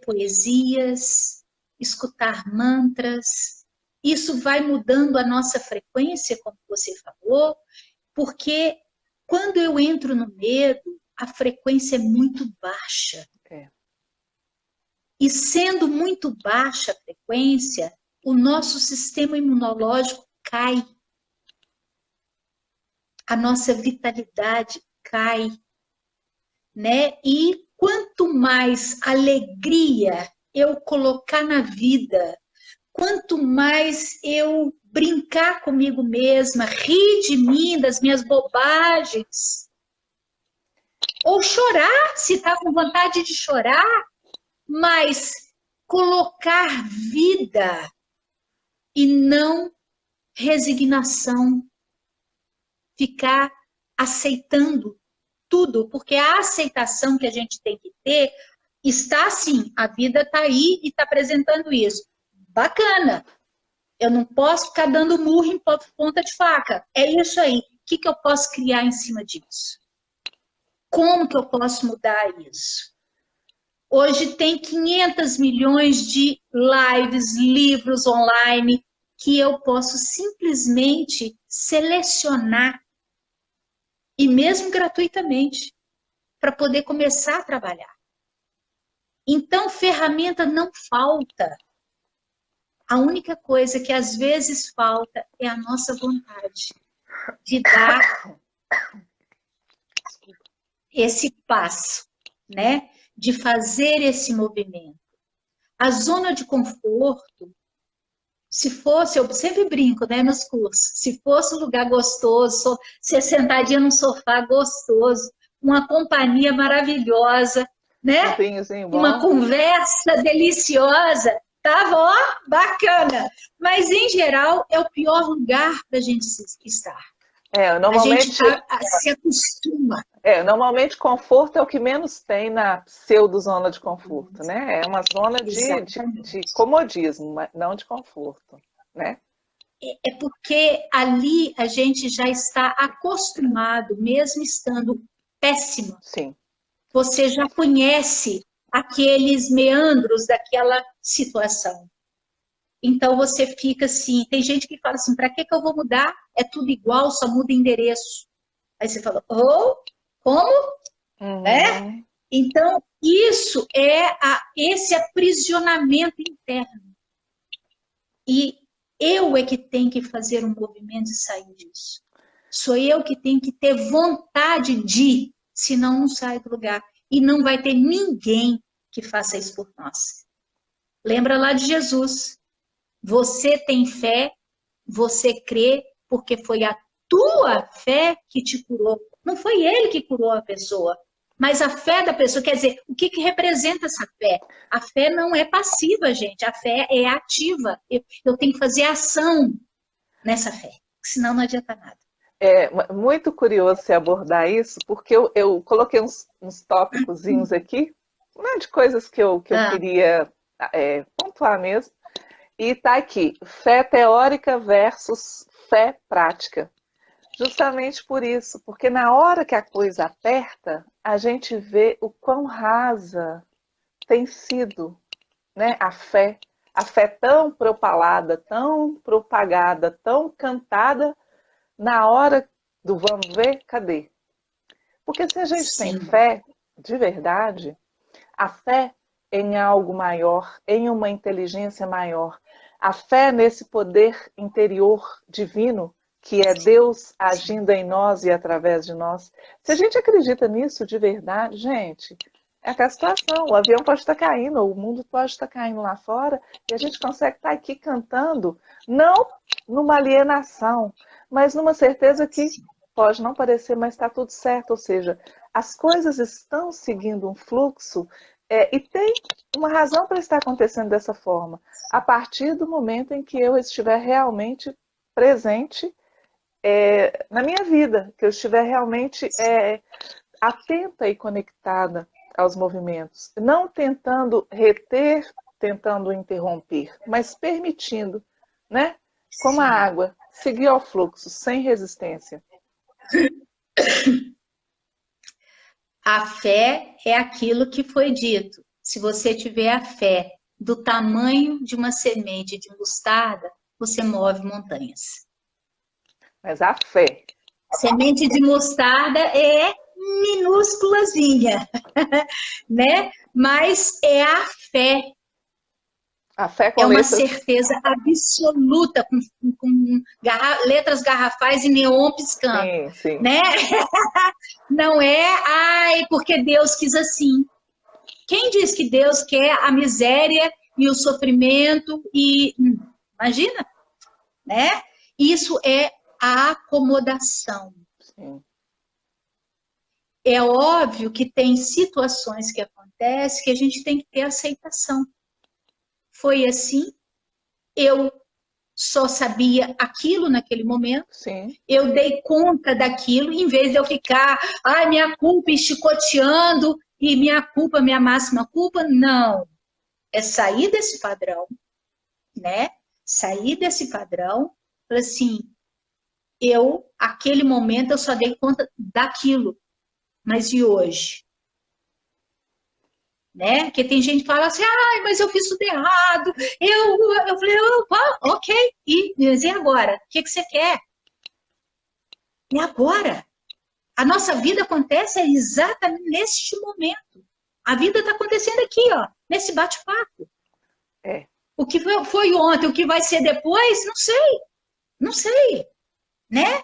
poesias, escutar mantras. Isso vai mudando a nossa frequência, como você falou, porque quando eu entro no medo, a frequência é muito baixa.
É.
E sendo muito baixa a frequência, o nosso sistema imunológico cai, a nossa vitalidade cai, né? E quanto mais alegria eu colocar na vida, quanto mais eu brincar comigo mesma, rir de mim, das minhas bobagens, ou chorar, se está com vontade de chorar, mas colocar vida e não resignação, ficar aceitando tudo, porque a aceitação que a gente tem que ter está assim, a vida está aí e está apresentando isso. Bacana, eu não posso ficar dando murro em ponta de faca. É isso aí. O que eu posso criar em cima disso? Como que eu posso mudar isso? Hoje tem 500 milhões de lives, livros online, que eu posso simplesmente selecionar, e mesmo gratuitamente, para poder começar a trabalhar. Então, ferramenta não falta. A única coisa que às vezes falta é a nossa vontade de dar esse passo, né? De fazer esse movimento. A zona de conforto, se fosse, eu sempre brinco, né, nos cursos, se fosse um lugar gostoso, ser sentadinha num sofá gostoso, uma companhia maravilhosa,
Um
né?
vinhozinho
Uma
bom.
conversa deliciosa, tava, ó, bacana. Mas, em geral, é o pior lugar para a gente estar. A gente se acostuma.
Normalmente conforto é o que menos tem na pseudo-zona de conforto, né? É uma zona de comodismo, mas não de conforto, né?
É porque ali a gente já está acostumado, mesmo estando péssimo.
Sim.
Você já conhece aqueles meandros daquela situação. Então você fica assim, tem gente que fala assim, para que eu vou mudar? É tudo igual, só muda endereço. Aí você fala, como?
Uhum.
Então, isso é esse aprisionamento interno. E eu é que tenho que fazer um movimento e sair disso. Sou eu que tenho que ter vontade de, senão não sai do lugar. E não vai ter ninguém que faça isso por nós. Lembra lá de Jesus. Você tem fé, você crê, porque foi a tua fé que te curou. Não foi ele que curou a pessoa, mas a fé da pessoa. Quer dizer, o que representa essa fé? A fé não é passiva, gente. A fé é ativa. Eu tenho que fazer ação nessa fé, senão não adianta nada.
É muito curioso você abordar isso, porque eu coloquei uns tópicozinhos aqui Né, de coisas que eu
Ah,
queria pontuar mesmo. E tá aqui, fé teórica versus fé prática. Justamente por isso, porque na hora que a coisa aperta, a gente vê o quão rasa tem sido, né, a fé tão propalada, tão propagada, tão cantada, na hora do vamos ver, cadê? Porque se a gente tem
sim,
fé de verdade, a fé em algo maior, em uma inteligência maior, a fé nesse poder interior divino, que é Deus agindo em nós e através de nós. Se a gente acredita nisso de verdade, gente, é aquela situação, o avião pode estar caindo, o mundo pode estar caindo lá fora, e a gente consegue estar aqui cantando, não numa alienação, mas numa certeza que pode não parecer, mas está tudo certo, ou seja, as coisas estão seguindo um fluxo e tem uma razão para estar acontecendo dessa forma. A partir do momento em que eu estiver realmente presente na minha vida, que eu estiver realmente atenta e conectada aos movimentos, não tentando reter, tentando interromper, mas permitindo, né? Como a
sim.
água, seguir ao fluxo, sem resistência.
A fé é aquilo que foi dito. Se você tiver a fé do tamanho de uma semente de mostarda, você move montanhas.
Mas a fé,
Semente de mostarda é minúsculazinha, né? Mas é a fé,
a fé com
é uma
letras,
certeza absoluta, com letras garrafais e neon piscando,
sim, sim.
né? Não é, ai, porque Deus quis assim. Quem diz que Deus quer a miséria e o sofrimento e imagina, né? Isso é a acomodação.
Sim.
É óbvio que tem situações que acontecem que a gente tem que ter aceitação. Foi assim, eu só sabia aquilo naquele momento,
Sim.
eu dei conta daquilo, em vez de eu ficar, ai, minha culpa, e chicoteando, e minha culpa, minha máxima culpa, não. É sair desse padrão, né? Sair desse padrão, assim, aquele momento, eu só dei conta daquilo, mas e hoje? Né? Porque tem gente que fala assim, ai, mas eu fiz tudo errado. Eu falei, opa, ok. Mas e agora? O que você quer? E agora? A nossa vida acontece exatamente neste momento. A vida está acontecendo aqui, ó, nesse bate-papo.
É.
O que foi ontem, o que vai ser depois, não sei, não sei, né?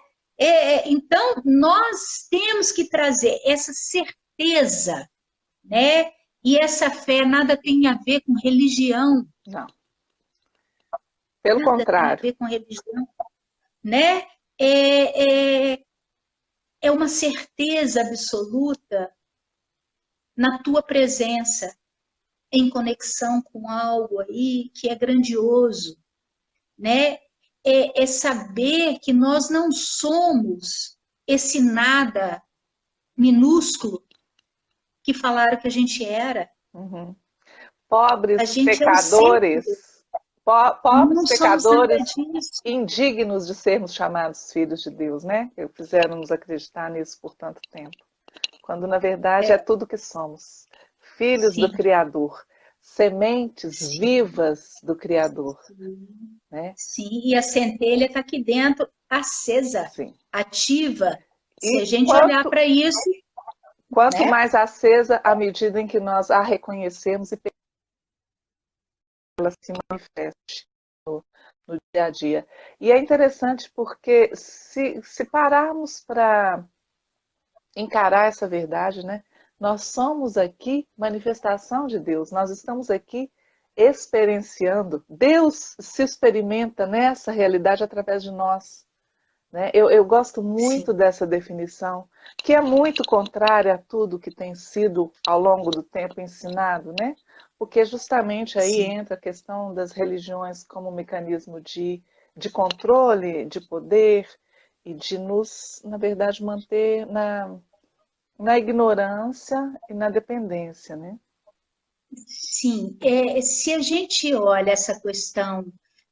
Então, nós temos que trazer essa certeza, né? E essa fé nada tem a ver com religião,
Não. Pelo
nada tem a
contrário.
ver com religião, né? É, é, é uma certeza absoluta na tua presença, em conexão com algo aí que é grandioso, né? É saber que nós não somos esse nada minúsculo que falaram que a gente era.
Uhum.
A
Pobres
gente é o centro,
pecadores, pobres
não somos nada
pecadores
disso.
indignos de sermos chamados filhos de Deus, né? Fizeram nos acreditar nisso por tanto tempo. Quando na verdade é
É,
tudo que somos. Filhos do
sim,
Criador, sementes
sim,
vivas do Criador, né?
sim. E a centelha está aqui dentro, acesa,
Sim.
ativa. Se a
E
gente olhar para isso,
quanto
né?
mais acesa, à medida em que nós a reconhecemos e ela se manifeste no dia a dia. E é interessante porque se pararmos para encarar essa verdade, né? Nós somos aqui manifestação de Deus, nós estamos aqui experienciando. Deus se experimenta nessa realidade através de nós. Né? Eu gosto
Sim,
muito dessa definição, que é muito contrária a tudo que tem sido ao longo do tempo ensinado, né? Porque justamente aí
sim,
entra a questão das religiões como mecanismo de controle, de poder e de nos, na verdade, manter na ignorância e na dependência, né?
Sim, se a gente olha essa questão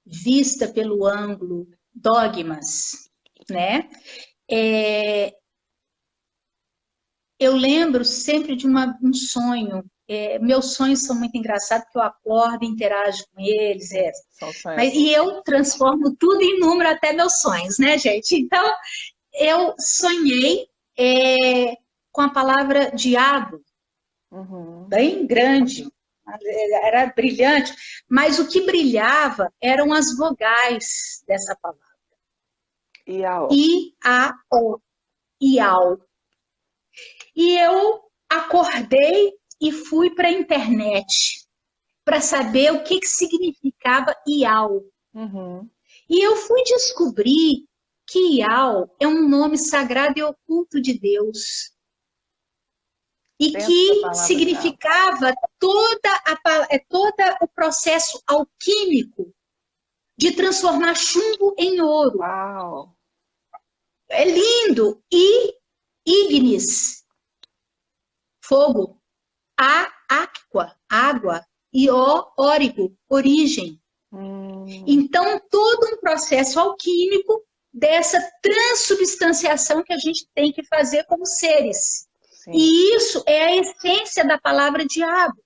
vista pelo ângulo dogmas, né? Eu lembro sempre de um sonho. Meus sonhos são muito engraçados, porque eu acordo e interajo com eles.
São sonhos.
E eu transformo tudo em número, até meus sonhos, né, gente? Então, eu sonhei com a palavra diabo, bem grande, era brilhante, mas o que brilhava eram as vogais dessa palavra. I-A-O. Iau. E eu acordei e fui para a internet para saber o que significava Iau. E eu fui descobrir que Iau é um nome sagrado e oculto de Deus. E que significava todo o processo alquímico de transformar chumbo em ouro.
Uau.
É lindo. E ignis, fogo. Aqua, água. E órigo, origem. Então, todo um processo alquímico dessa transubstanciação que a gente tem que fazer como seres. Sim. E isso é a essência da palavra diabo.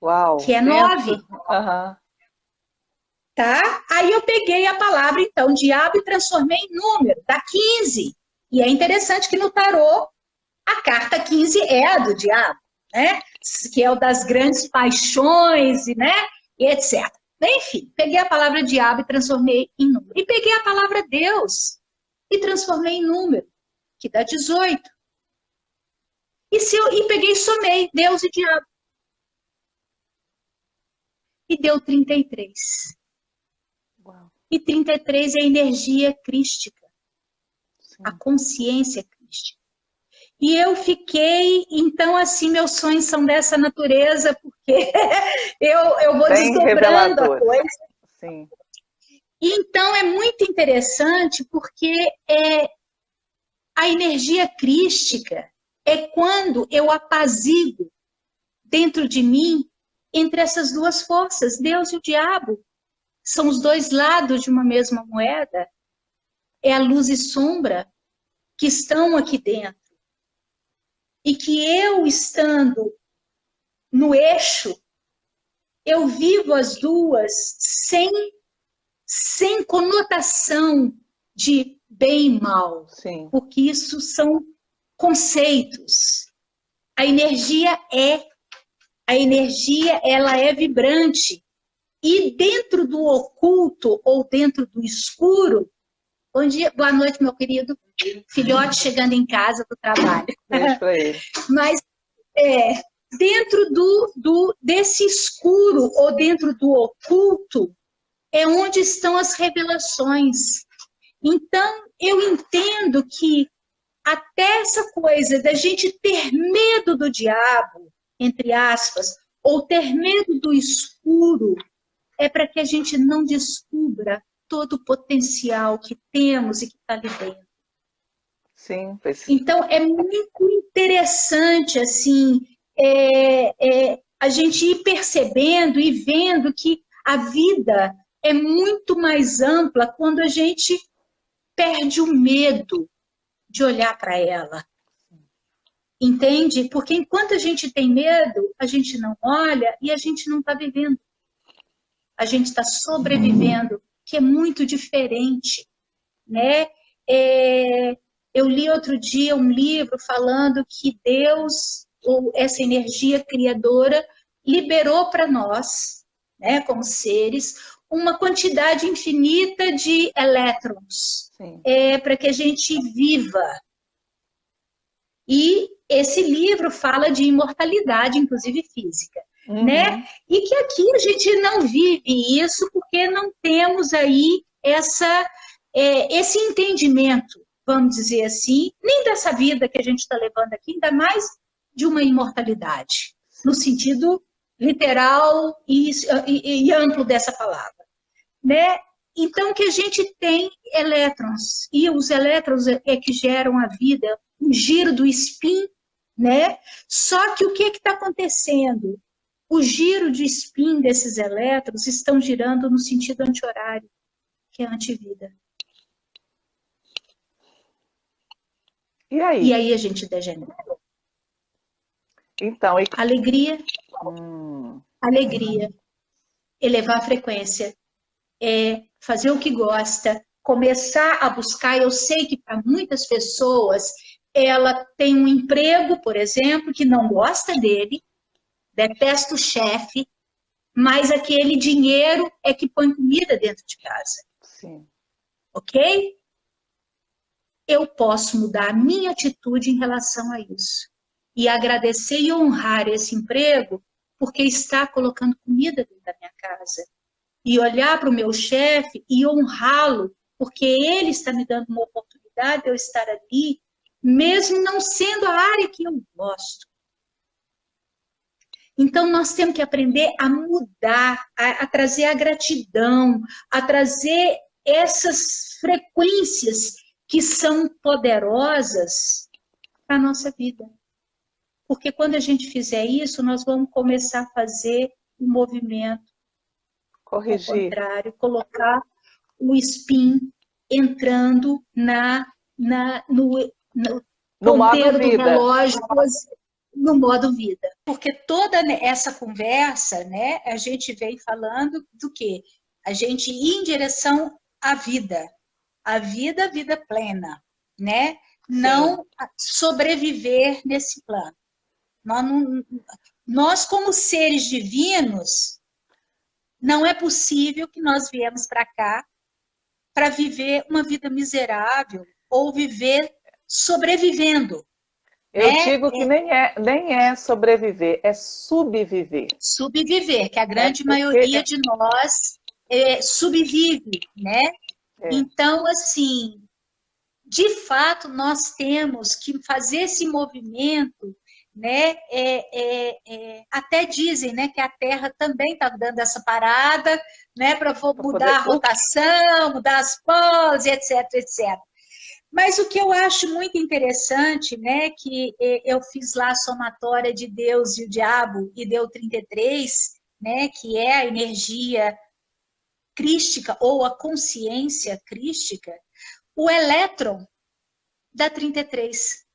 Uau!
Que é 9. Tá? Aí eu peguei a palavra, então, diabo, e transformei em número, dá 15. E é interessante que no tarô, a carta 15 é a do diabo, né? Que é o das grandes paixões, né? E etc. Enfim, peguei a palavra diabo e transformei em número. E peguei a palavra Deus e transformei em número, que dá 18. E peguei e somei Deus e diabo. E deu 33. Uau. E 33 é a energia crística. Sim. A consciência crística. E eu fiquei, então, assim, meus sonhos são dessa natureza, porque eu vou
bem
desdobrando
revelador.
A coisa.
Sim.
Então, é muito interessante, porque a energia crística é quando eu apazigo dentro de mim entre essas duas forças, Deus e o diabo. São os dois lados de uma mesma moeda. É a luz e sombra que estão aqui dentro. E que eu, estando no eixo, eu vivo as duas sem conotação de bem e mal.
Sim.
Porque isso são conceitos. A energia ela é vibrante. E dentro do oculto ou dentro do escuro, bom dia, boa noite, meu querido filhote chegando em casa do trabalho.
Beijo pra ele.
Mas dentro desse escuro ou dentro do oculto é onde estão as revelações. Então, eu entendo que até essa coisa da gente ter medo do diabo, entre aspas, ou ter medo do escuro, é para que a gente não descubra todo o potencial que temos e que está ali dentro.
Sim, pois.
Então, é muito interessante, assim, a gente ir percebendo e vendo que a vida é muito mais ampla quando a gente perde o medo de olhar para ela. Entende? Porque enquanto a gente tem medo, a gente não olha e a gente não está vivendo. A gente está sobrevivendo, que é muito diferente, né? Eu li outro dia um livro falando que Deus, ou essa energia criadora, liberou para nós, né, como seres, uma quantidade infinita de elétrons, para que a gente viva. E esse livro fala de imortalidade, inclusive física. Né? E que aqui a gente não vive isso porque não temos aí esse entendimento, vamos dizer assim, nem dessa vida que a gente está levando aqui, ainda mais de uma imortalidade, no sentido literal e amplo dessa palavra. Né? Então, que a gente tem elétrons, e os elétrons é que geram a vida, um giro do spin né? Só que o que está acontecendo? O giro de spin desses elétrons estão girando no sentido anti-horário, que é antivida.
E aí?
E aí a gente degenera.
Então,
Alegria, alegria, elevar a frequência, fazer o que gosta, começar a buscar. Eu sei que para muitas pessoas, ela tem um emprego, por exemplo, que não gosta dele, detesta o chefe, mas aquele dinheiro é que põe comida dentro de casa.
Sim.
Ok? Eu posso mudar a minha atitude em relação a isso. E agradecer e honrar esse emprego, porque está colocando comida dentro da minha casa. E olhar para o meu chefe e honrá-lo, porque ele está me dando uma oportunidade de eu estar ali, mesmo não sendo a área que eu gosto. Então, nós temos que aprender a mudar, a trazer a gratidão, a trazer essas frequências que são poderosas para a nossa vida. Porque quando a gente fizer isso, nós vamos começar a fazer um movimento
Corrigir.
ao contrário, colocar o spin entrando no ponteiro do relógio, no modo vida. Porque toda essa conversa, né, a gente vem falando do quê? A gente ir em direção à vida. A vida plena, né? Não sobreviver nesse plano. Nós, como seres divinos, não é possível que nós viemos para cá para viver uma vida miserável ou viver sobrevivendo.
Eu digo que nem é sobreviver, é subviver.
Subviver, que a grande maioria de nós subvive, né? Então, assim, de fato, nós temos que fazer esse movimento, né? Até dizem, né, que a Terra também está dando essa parada, né, para mudar a rotação, mudar as polos, etc, etc. Mas o que eu acho muito interessante, né, que eu fiz lá a somatória de Deus e o diabo e deu 33, né, que é a energia crística ou a consciência crística, o elétron dá 33.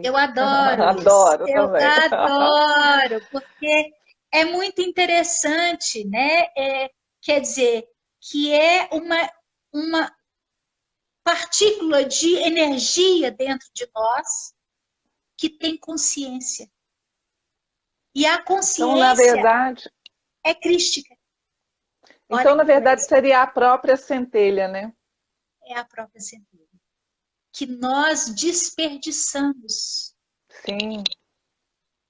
Eu adoro
adoro
isso. Eu
também.
adoro, porque é muito interessante, né? Quer dizer, que é uma partícula de energia dentro de nós que tem consciência. E a consciência
então, na verdade,
é crística.
Então, na verdade, seria a própria centelha, né?
É a própria centelha. Que nós desperdiçamos.
Sim.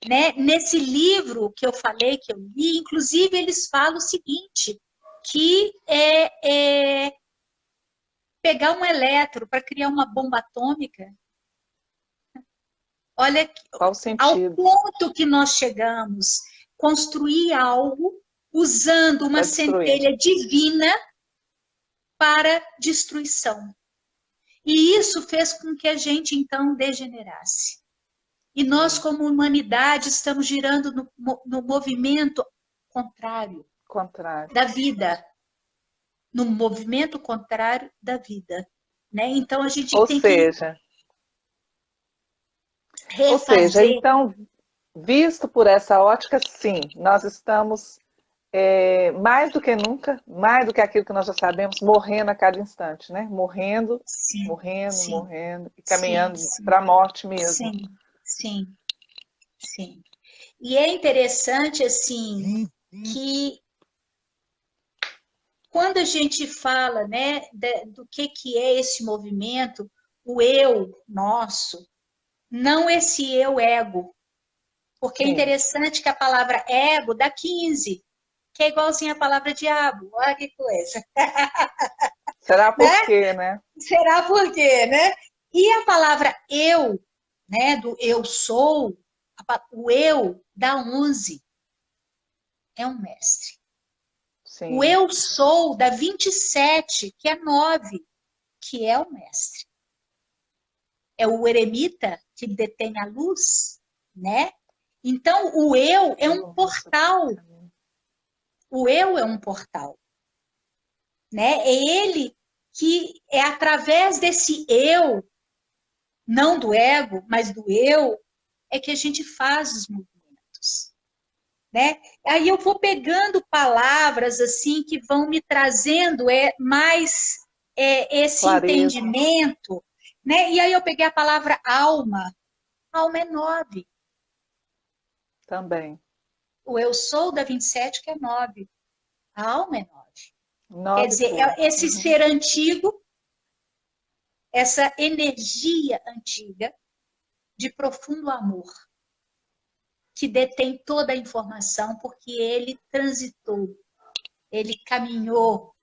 Né? Nesse livro que eu falei, que eu li, inclusive eles falam o seguinte, que pegar um elétron para criar uma bomba atômica, olha
qual
ao ponto que nós chegamos, construir algo usando uma centelha divina para destruição. E isso fez com que a gente, então, degenerasse. E nós, como humanidade, estamos girando no movimento contrário da vida. No movimento contrário da vida. Né? Então, a gente tem que refazer.
Ou seja, então, visto por essa ótica, sim, nós estamos mais do que nunca, mais do que aquilo que nós já sabemos, morrendo a cada instante, né? Morrendo, morrendo, e caminhando para a morte mesmo.
Sim. E é interessante, assim, que quando a gente fala, né, do que é esse movimento, o eu nosso, não esse eu ego. Porque é interessante que a palavra ego dá 15, que é igualzinho a palavra diabo. Olha que coisa.
Será por quê, né?
Será por quê, né? E a palavra eu, né, do eu sou, o eu dá 11. É um mestre. Sim. O eu sou dá 27, que é 9, que é o mestre. É o eremita que detém a luz, né? Então, o eu é um portal. O eu é um portal, né? É ele que é através desse eu, não do ego, mas do eu, é que a gente faz os movimentos, né? Aí eu vou pegando palavras assim que vão me trazendo mais esse
Clareza.
entendimento, né? E aí eu peguei a palavra alma. Alma é 9.
Também.
O eu sou da 27, que é 9. A alma é 9. Quer
9
dizer,
por.
esse ser antigo, essa energia antiga de profundo amor, que detém toda a informação, porque ele transitou, ele caminhou,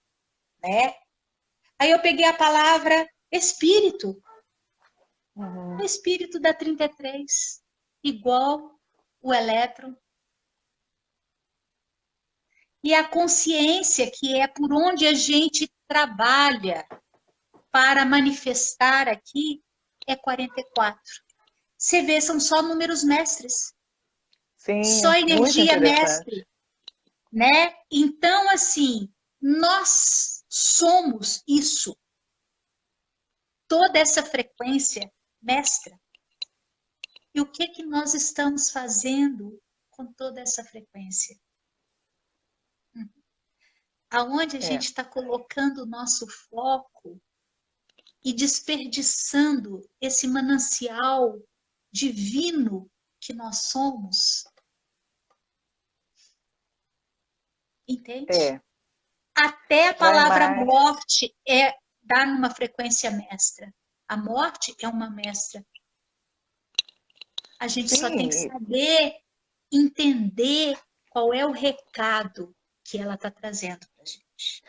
né? Aí eu peguei a palavra espírito. O espírito da 33, igual o elétron. E a consciência, que é por onde a gente trabalha para manifestar aqui, é 44. Você vê, são só números mestres.
Sim,
Só
muito
energia
interessante.
mestre, né? Então, assim, nós somos isso. Toda essa frequência mestra. E o que nós estamos fazendo com toda essa frequência? Aonde a gente está colocando o nosso foco e desperdiçando esse manancial divino que nós somos? Entende?
É,
Até a
já é
palavra
mais.
morte dá numa frequência mestra. A morte é uma mestra. A gente só tem que
Sim,
saber entender qual é o recado que ela está trazendo para a gente.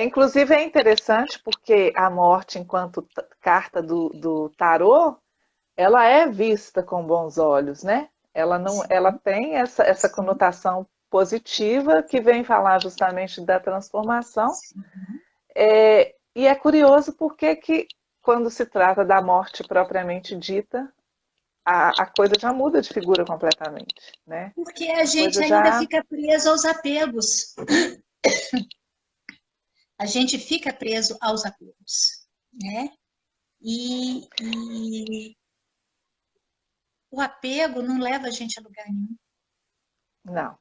inclusive é interessante porque a morte, enquanto carta do tarô, ela é vista com bons olhos, né? Ela não, ela
Sim,
tem essa
sim,
conotação positiva que vem falar justamente da transformação.
sim.
E é curioso porque que quando se trata da morte propriamente dita, a coisa já muda de figura completamente, né?
Porque a
A
gente
coisa
ainda
já
fica preso aos apegos. A gente fica preso aos apegos, né? E o apego não leva a gente a lugar nenhum.
não.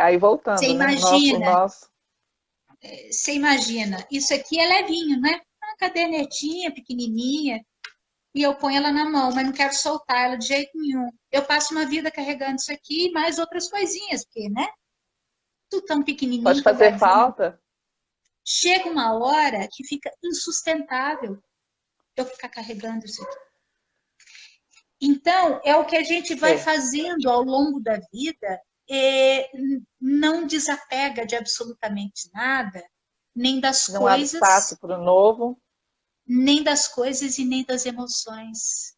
Aí
Você
voltando, né?
imagina,
Nosso,
você imagina, isso aqui é levinho, né? Uma cadernetinha pequenininha, e eu ponho ela na mão, mas não quero soltar ela de jeito nenhum. Eu passo uma vida carregando isso aqui e mais outras coisinhas, porque, né? Tudo tão
pode
pequenininho, tão
fazer
levinho.
falta?
Chega uma hora que fica insustentável eu ficar carregando isso aqui. Então, é o que a gente vai
É.
fazendo ao longo da vida, não desapega de absolutamente nada, nem das
Não abre espaço
coisas,
para o novo.
nem das coisas e nem das emoções,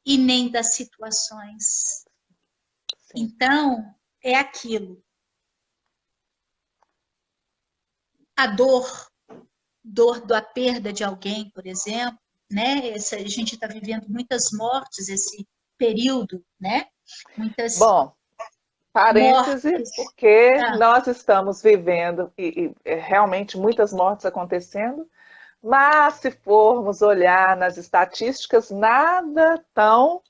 e nem das situações.
Sim.
Então, é aquilo. A dor da perda de alguém, por exemplo, né? A gente está vivendo muitas mortes esse período, né? Muitas
Bom, parêntese,
mortes.
porque
Ah,
nós estamos vivendo realmente muitas mortes acontecendo, mas se formos olhar nas estatísticas, nada tão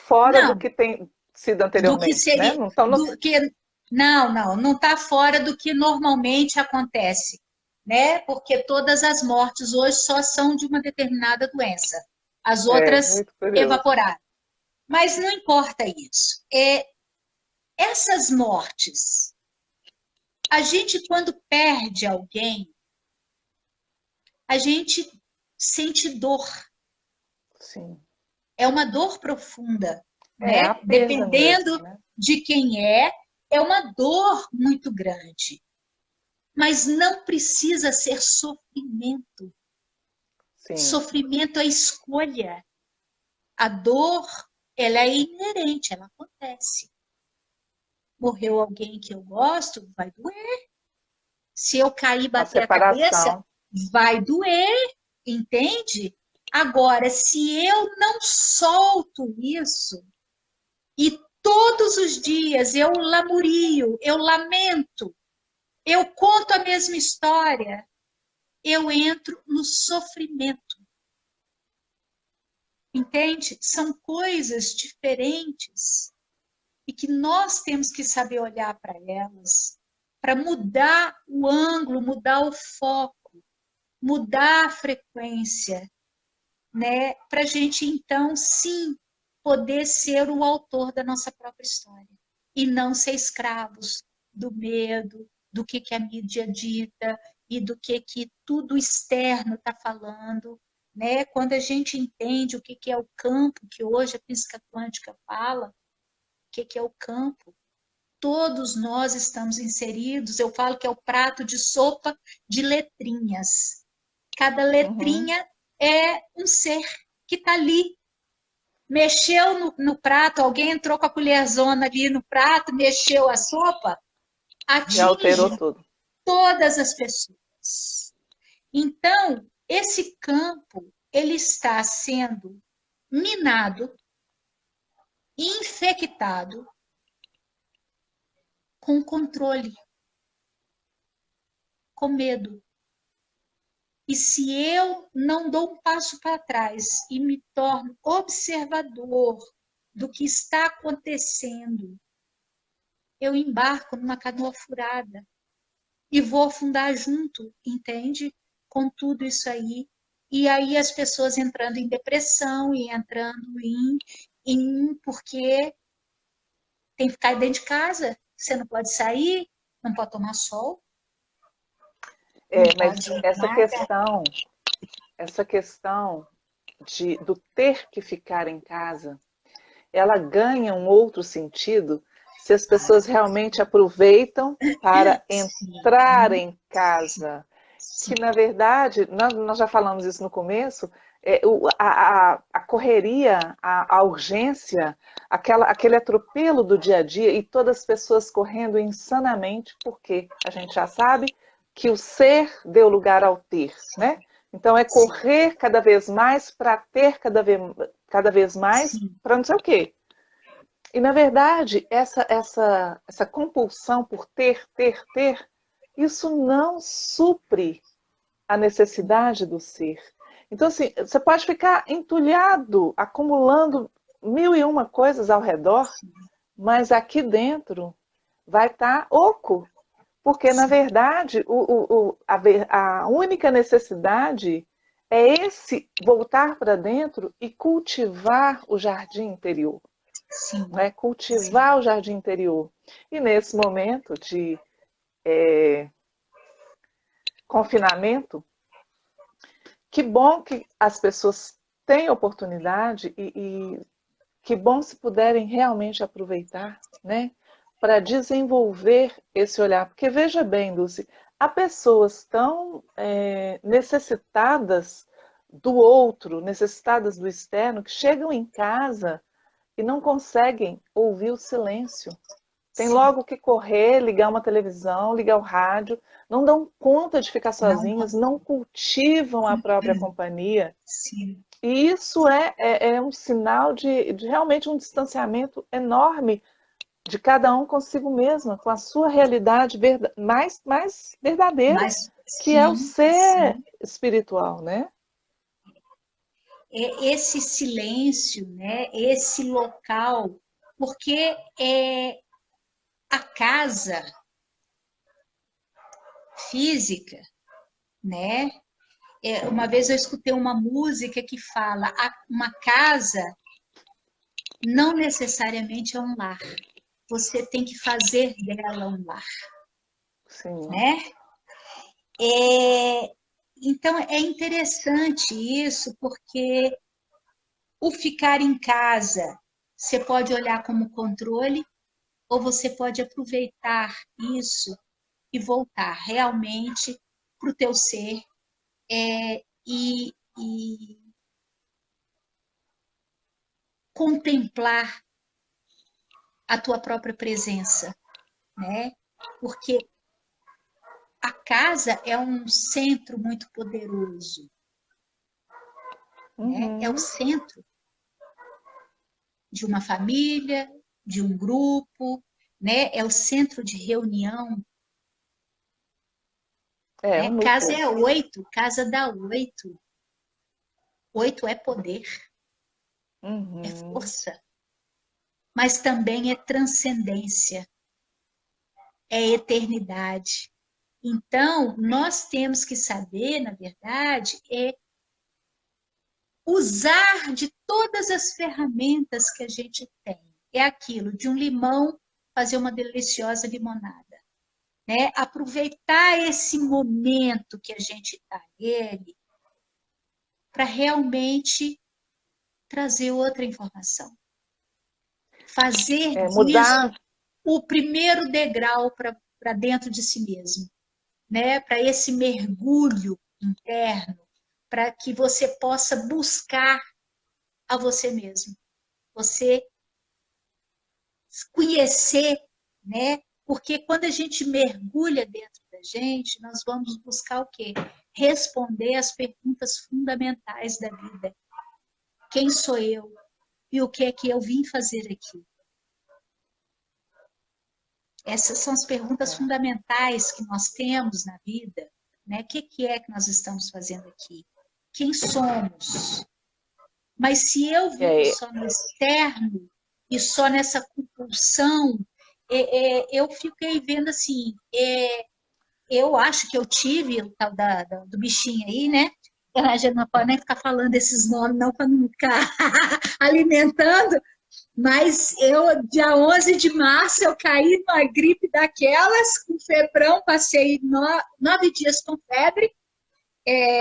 fora do
não,
que tem sido
do que
anteriormente, né?
seria,
Não estão
do que não está fora do que normalmente acontece, né? Porque todas as mortes hoje só são de uma determinada doença, as outras
muito curioso.
evaporaram. Mas não importa isso. Essas mortes, a gente quando perde alguém, a gente sente dor.
Sim.
É uma dor profunda,
É a
né?
perda mesmo,
Dependendo
né?
de quem é uma dor muito grande. Mas não precisa ser sofrimento.
Sim.
Sofrimento é escolha. A dor, ela é inerente, ela acontece. Morreu alguém que eu gosto, vai doer. Se eu cair e
A
bater a cabeça,
separação.
vai doer, entende? Agora, se eu não solto isso, e todos os dias eu lamurio, eu lamento, eu conto a mesma história, eu entro no sofrimento. Entende? São coisas diferentes e que nós temos que saber olhar para elas, para mudar o ângulo, mudar o foco, mudar a frequência, né? Para a gente, então, sim, poder ser o autor da nossa própria história e não ser escravos do medo, do que a mídia dita e do que tudo externo está falando. Né? Quando a gente entende o que é o campo, que hoje a física quântica fala, o que é o campo, todos nós estamos inseridos. Eu falo que é o prato de sopa de letrinhas. Cada letrinha é um ser que está ali. Mexeu no prato, alguém entrou com a colherzona ali no prato, mexeu a sopa,
Já alterou
atinge
tudo.
todas as pessoas. Então, esse campo, ele está sendo minado, infectado com controle, com medo. E se eu não dou um passo para trás e me torno observador do que está acontecendo, eu embarco numa canoa furada e vou afundar junto, entende? Com tudo isso aí. E aí as pessoas entrando em depressão e entrando porque tem que ficar dentro de casa, você não pode sair, não pode tomar sol,
Mas essa questão do ter que ficar em casa, ela ganha um outro sentido se as pessoas realmente aproveitam para entrar em casa.
Sim.
Que, na verdade, nós já falamos isso no começo, a correria, a urgência, aquele atropelo do dia a dia e todas as pessoas correndo insanamente, porque a gente já sabe que o ser deu lugar ao ter, né? Então é correr cada vez mais para ter cada vez mais para não sei o quê. E, na verdade, essa compulsão por ter, isso não supre a necessidade do ser. Então, assim, você pode ficar entulhado, acumulando 1001 coisas ao redor, mas aqui dentro vai estar oco. Porque, na verdade, a única necessidade é esse voltar para dentro e cultivar o jardim interior.
Sim.
Né? Cultivar o jardim interior. E nesse momento de confinamento, que bom que as pessoas têm oportunidade e que bom se puderem realmente aproveitar, né? Para desenvolver esse olhar. Porque veja bem, Dulce, há pessoas tão necessitadas do outro, necessitadas do externo, que chegam em casa e não conseguem ouvir o silêncio. Tem logo que correr, ligar uma televisão, ligar o rádio, não dão conta de ficar sozinhas, não cultivam a própria companhia.
Sim.
E isso é um sinal de realmente um distanciamento enorme de cada um consigo mesma, com a sua realidade mais verdadeira, que é o ser espiritual, né?
Esse silêncio, né? Esse local, porque a casa física, né? Uma vez eu escutei uma música que fala: uma casa não necessariamente é um lar. Você tem que fazer dela um lar.
Sim.
Né? Então, é interessante isso, porque o ficar em casa, você pode olhar como controle, ou você pode aproveitar isso e voltar realmente para o teu ser e contemplar a tua própria presença, né? Porque a casa é um centro muito poderoso. né? É o
Uhum.
centro de uma família, de um grupo, né? É o centro de reunião,
É
né?
um
Casa
núcleo.
é 8, casa dá 8. 8 é poder, é
Uhum.
força, mas também é transcendência, é eternidade. Então, nós temos que saber, na verdade, usar de todas as ferramentas que a gente tem. É aquilo, de um limão fazer uma deliciosa limonada, né? Aproveitar esse momento que a gente está nele para realmente trazer outra informação. Fazer disso
Mudar.
o primeiro degrau para dentro de si mesmo, né? Para esse mergulho interno, para que você possa buscar a você mesmo. Você conhecer, né? Porque quando a gente mergulha dentro da gente, nós vamos buscar o quê? Responder às perguntas fundamentais da vida. Quem sou eu? E o que é que eu vim fazer aqui? Essas são as perguntas
É,
fundamentais que nós temos na vida, né? O que é que nós estamos fazendo aqui? Quem somos? Mas se eu vivo
é,
só no externo e só nessa compulsão, eu fiquei vendo assim, eu acho que eu tive o tal do bichinho aí, né? A gente não pode nem ficar falando esses nomes, não, para não ficar alimentando, mas eu, dia 11 de março, eu caí numa gripe daquelas, com febrão, passei 9 dias com febre,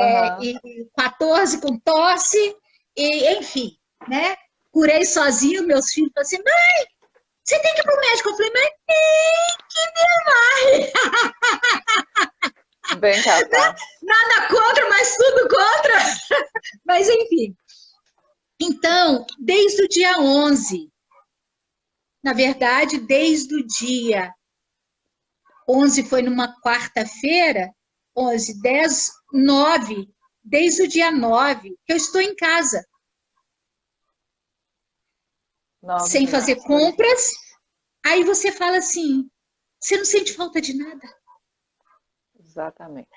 aham.
e 14 com tosse, e, enfim, né? Curei sozinho, meus filhos falaram assim, mãe, você tem que ir pro médico. Eu falei, mas tem que me amar.
Bem capaz.
Nada contra, mas tudo contra. Mas, enfim. Então, desde o dia 11, na verdade, desde o dia 11 foi numa quarta-feira, 11, 10, 9, desde o dia 9, que eu estou em casa,
9
sem
de
fazer
março, olha só.
compras. Aí você fala assim, você não sente falta de nada?
Exatamente.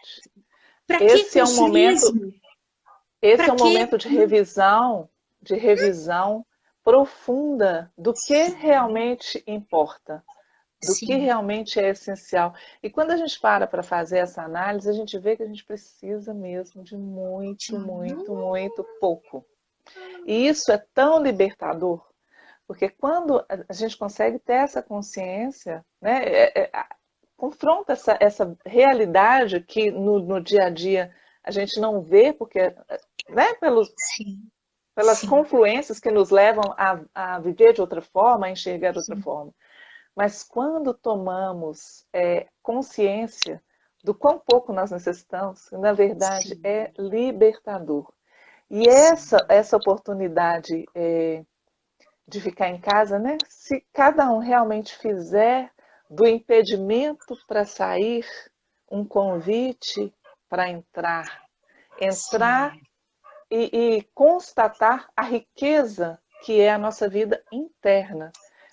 Para que
Esse é um momento,
consumismo?
esse
Para
é um
que...
momento de revisão profunda do que
Sim,
realmente importa, do que
sim,
realmente é essencial. E quando a gente para fazer essa análise, a gente vê que a gente precisa mesmo de muito, muito,
sim,
muito pouco. E isso é tão libertador, porque quando a gente consegue ter essa consciência, né, confronta essa realidade que no dia a dia a gente não vê, porque, né,
sim,
pelas
sim,
confluências que nos levam a viver de outra forma, a enxergar de outra
sim,
forma. Mas quando tomamos consciência do quão pouco nós necessitamos, na verdade é
sim,
libertador. E
sim,
essa oportunidade de ficar em casa, né? Se cada um realmente fizer do impedimento para sair um convite para entrar, entrar
sim,
e constatar a riqueza que é a nossa vida interna.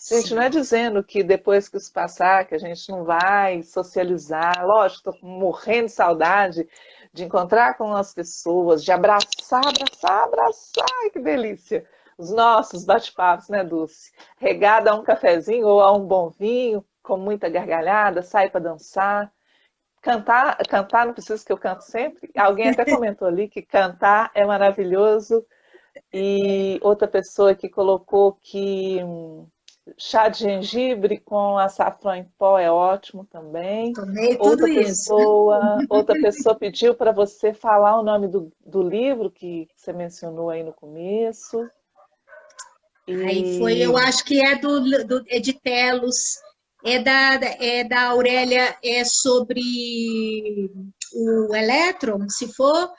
Gente, não é
sim.
dizendo que depois que isso passar, que a gente não vai socializar. Lógico, estou morrendo de saudade de encontrar com as pessoas, de abraçar, abraçar, abraçar. Ai, que delícia! Os nossos bate-papos, né, Dulce? Regada a um cafezinho ou a um bom vinho, com muita gargalhada, sai para dançar. Cantar não precisa que eu canto sempre. Alguém até comentou ali que cantar é maravilhoso. E outra pessoa que colocou que chá de gengibre com açafrão em pó é ótimo também.
Tomei tudo isso.
Outra pessoa pediu para você falar o nome do livro que você mencionou aí no começo.
Aí foi,
E
eu acho que é é de Telos, é da Aurélia, é sobre o elétron, se for,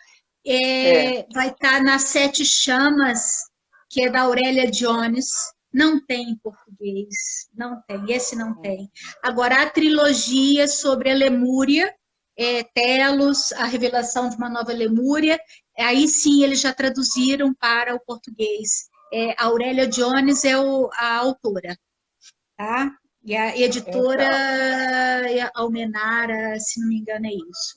é,
vai estar nas Sete Chamas, que é da Aurélia Jones. Não tem em português, não tem, esse não tem. Agora, a trilogia sobre a Lemúria, Telos, a revelação de uma nova Lemúria, Aí sim eles já traduziram para o português. A Aurélia Jones é a autora, tá? E a editora
Então,
é a Almenara, se não me engano, é isso.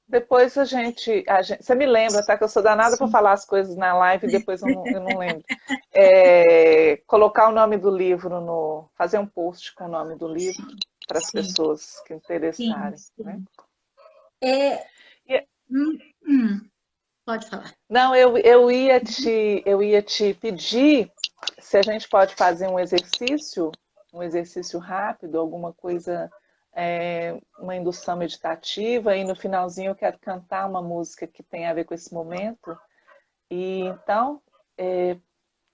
depois você me lembra, tá? Que eu sou danada para
Sim,
falar as coisas na live e depois eu não lembro. Colocar o nome do livro fazer um post com o nome do livro para as
sim,
pessoas que
sim,
interessarem, né?
sim. É,
E-
hum, hum, pode falar.
não, eu ia te pedir se a gente pode fazer um exercício rápido, alguma coisa, uma indução meditativa, e no finalzinho eu quero cantar uma música que tem a ver com esse momento. E então, é,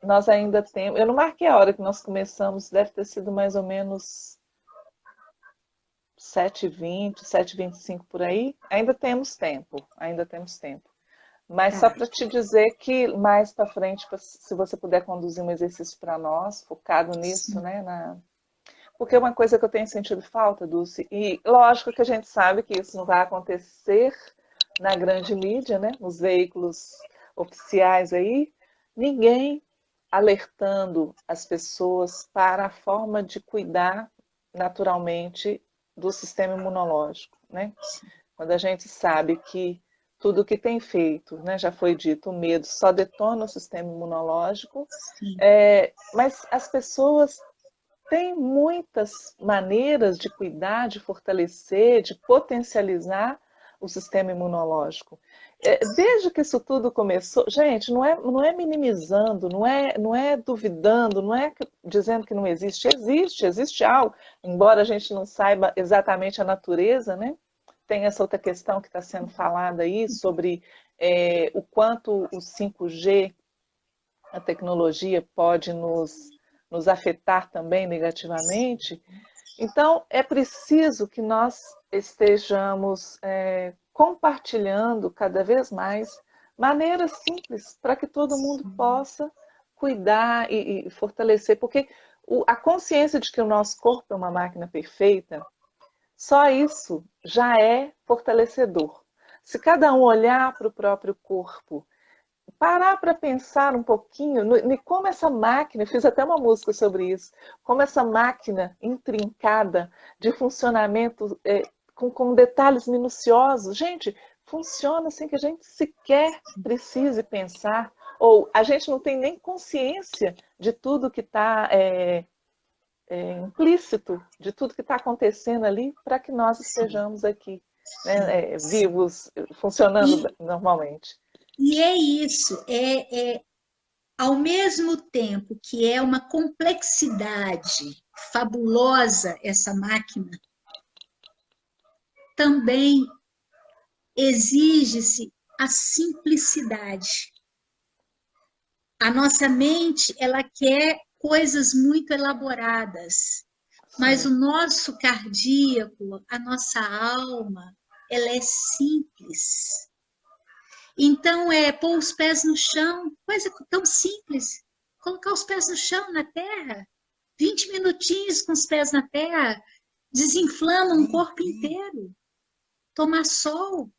nós ainda temos. Eu não marquei a hora que nós começamos, deve ter sido mais ou menos 7h20, 7h25 por aí. Ainda temos tempo, ainda temos tempo. Mas só
Tá,
para te dizer que mais para frente, se você puder conduzir um exercício para nós, focado nisso,
sim,
né? Porque é uma coisa que eu tenho sentido falta, Dulce, e lógico que a gente sabe que isso não vai acontecer na grande mídia, né? Nos veículos oficiais aí, ninguém alertando as pessoas para a forma de cuidar naturalmente do sistema imunológico, né?
sim,
Quando a gente sabe que tudo que tem feito, né, já foi dito, o medo só detona o sistema imunológico,
sim.
mas as pessoas têm muitas maneiras de cuidar, de fortalecer, de potencializar o sistema imunológico. Desde que isso tudo começou, gente, não é minimizando, não é duvidando, não é dizendo que não existe, existe algo, embora a gente não saiba exatamente a natureza, né? Tem essa outra questão que está sendo falada aí sobre o quanto o 5G, a tecnologia, pode nos afetar também negativamente. Então, é preciso que nós estejamos compartilhando cada vez mais maneiras simples para que todo mundo possa cuidar e fortalecer, porque a consciência de que o nosso corpo é uma máquina perfeita, só isso já é fortalecedor. Se cada um olhar para o próprio corpo, parar para pensar um pouquinho em como essa máquina, eu fiz até uma música sobre isso, como essa máquina intrincada de funcionamento com detalhes minuciosos, gente, funciona sem que a gente sequer precise pensar, ou a gente não tem nem consciência de tudo que está implícito, de tudo que está acontecendo ali, para que nós
Sim,
estejamos aqui,
sim,
né,
sim.
vivos, funcionando
E,
normalmente.
e é isso, ao mesmo tempo que é uma complexidade fabulosa essa máquina, também exige-se a simplicidade. A nossa mente, ela quer coisas muito elaboradas, mas o
Sim.
nosso cardíaco, a nossa alma, ela é simples. Então, pôr os pés no chão, coisa tão simples. Colocar os pés no chão, na terra. 20 minutinhos com os pés na terra, desinflama um corpo inteiro. Tomar sol,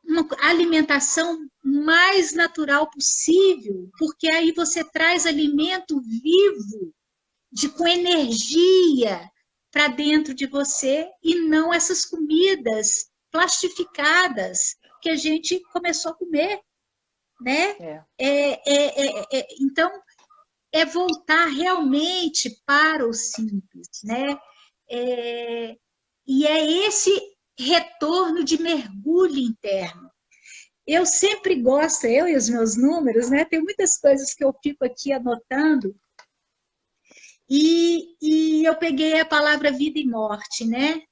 uma alimentação mais natural possível, porque aí você traz alimento vivo, com energia para dentro de você e não essas comidas plastificadas que a gente começou a comer, né?
É.
Então, é voltar realmente para o simples, né? É, e é esse retorno de mergulho interno. Eu sempre gosto, eu e os meus números, né? Tem muitas coisas que eu fico aqui anotando, e eu peguei a palavra vida e morte, né?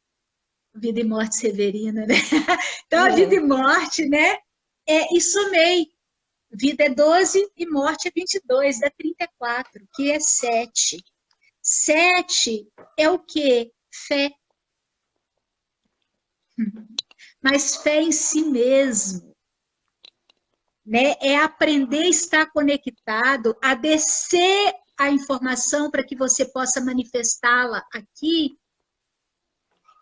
Vida e morte severina, né? Então, a vida e morte, né? E somei. Vida é 12 e morte é 22, dá 34, que é 7. 7 é o quê? Fé. Mas fé em si mesmo, né? É aprender a estar conectado, a descer a informação para que você possa manifestá-la aqui,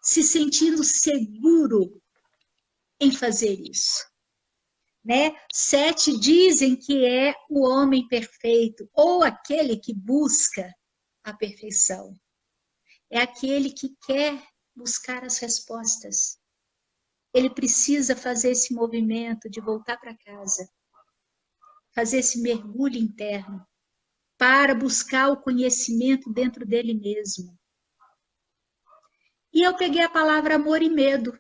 se sentindo seguro, em fazer isso, né? 7 dizem que é o homem perfeito, ou aquele que busca a perfeição. É aquele que quer buscar as respostas. Ele precisa fazer esse movimento de voltar para casa, fazer esse mergulho interno, para buscar o conhecimento dentro dele mesmo. E eu peguei a palavra amor e medo,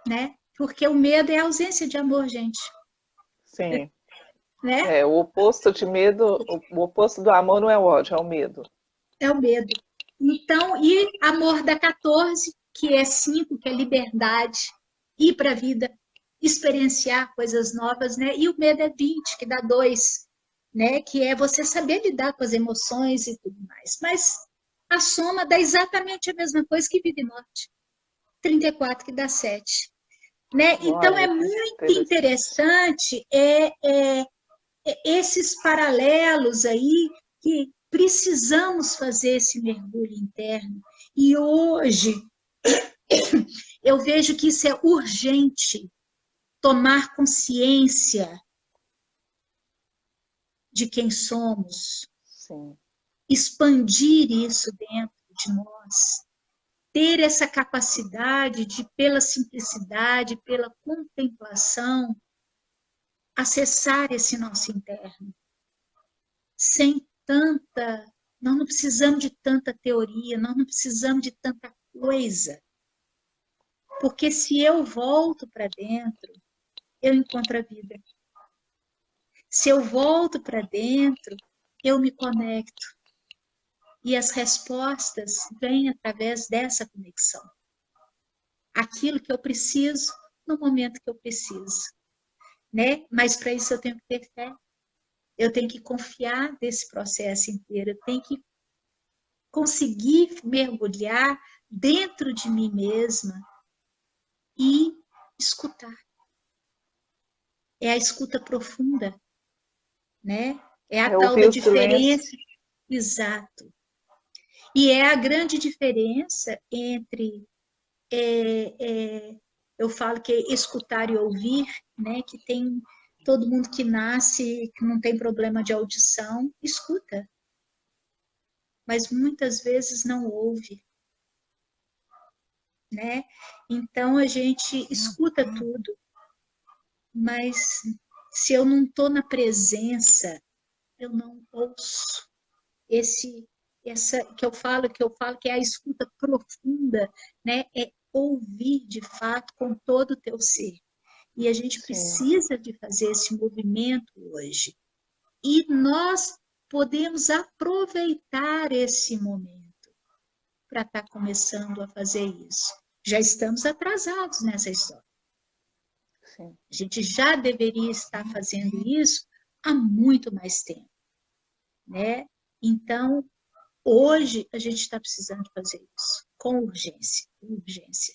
né? Porque o medo é a ausência de amor, gente.
Sim.
Né?
O oposto de medo, o oposto do amor não é o ódio, é o medo.
É o medo. Então, e amor dá 14, que é 5, que é liberdade, ir para a vida, experienciar coisas novas, né? E o medo é 20, que dá 2, né? Que é você saber lidar com as emoções e tudo mais. Mas a soma dá exatamente a mesma coisa que vida e morte. 34, que dá 7. Né? Então, é
Olha, que
muito
interessante.
interessante esses paralelos aí que precisamos fazer esse mergulho interno. E hoje eu vejo que isso é urgente, tomar consciência de quem somos,
Sim.
expandir isso dentro de nós, ter essa capacidade de, pela simplicidade, pela contemplação, acessar esse nosso interno, sem tanta. Nós não precisamos de tanta teoria, nós não precisamos de tanta coisa. Porque se eu volto para dentro, eu encontro a vida. Se eu volto para dentro, eu me conecto. E as respostas vêm através dessa conexão. Aquilo que eu preciso no momento que eu preciso. Né? Mas para isso eu tenho que ter fé. Eu tenho que confiar nesse processo inteiro. Eu tenho que conseguir mergulhar dentro de mim mesma e escutar. É a escuta profunda, né? É a tal
Ouvir
da
o silêncio.
diferença. Exato. E é a grande diferença entre, eu falo que é escutar e ouvir, né? Que tem todo mundo que nasce, que não tem problema de audição, escuta. Mas muitas vezes não ouve, né? Então a gente escuta tudo, mas se eu não estou na presença, eu não ouço. Essa que eu falo que é a escuta profunda, né? É ouvir de fato com todo o teu ser. E a gente
Sim.
precisa de fazer esse movimento hoje. E nós podemos aproveitar esse momento para estar começando a fazer isso. Já estamos atrasados nessa história.
Sim.
A gente já deveria estar fazendo isso há muito mais tempo, né? Então, hoje a gente está precisando de fazer isso com urgência, urgência,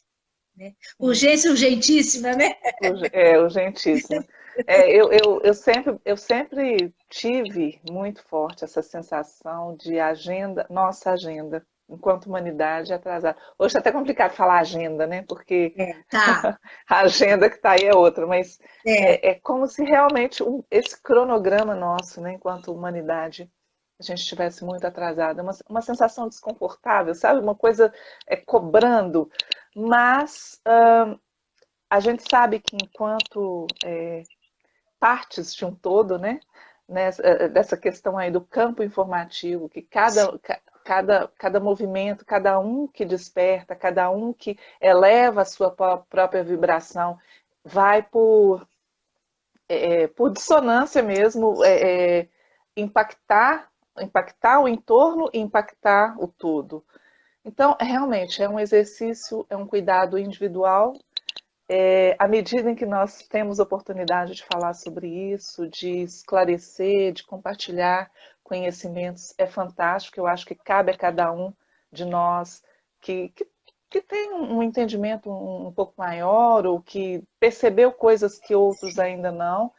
né?
Sim.
Urgência urgentíssima, né?
Urgentíssima. Eu sempre tive muito forte essa sensação de agenda, nossa agenda, enquanto humanidade atrasada. Hoje é até complicado falar agenda, né? Porque
Tá,
a agenda que está aí é outra, mas
é,
é como se realmente esse cronograma nosso, né, enquanto humanidade, a gente estivesse muito atrasado. É uma sensação desconfortável, sabe? Uma coisa cobrando, mas a gente sabe que enquanto partes de um todo, né, dessa questão aí do campo informativo, que cada movimento, cada um que desperta, cada um que eleva a sua própria vibração, vai por dissonância mesmo, impactar o entorno e impactar o todo. Então, realmente, é um exercício, é um cuidado individual. À medida em que nós temos oportunidade de falar sobre isso, de esclarecer, de compartilhar conhecimentos, é fantástico. Eu acho que cabe a cada um de nós que tem um entendimento um pouco maior ou que percebeu coisas que outros ainda não,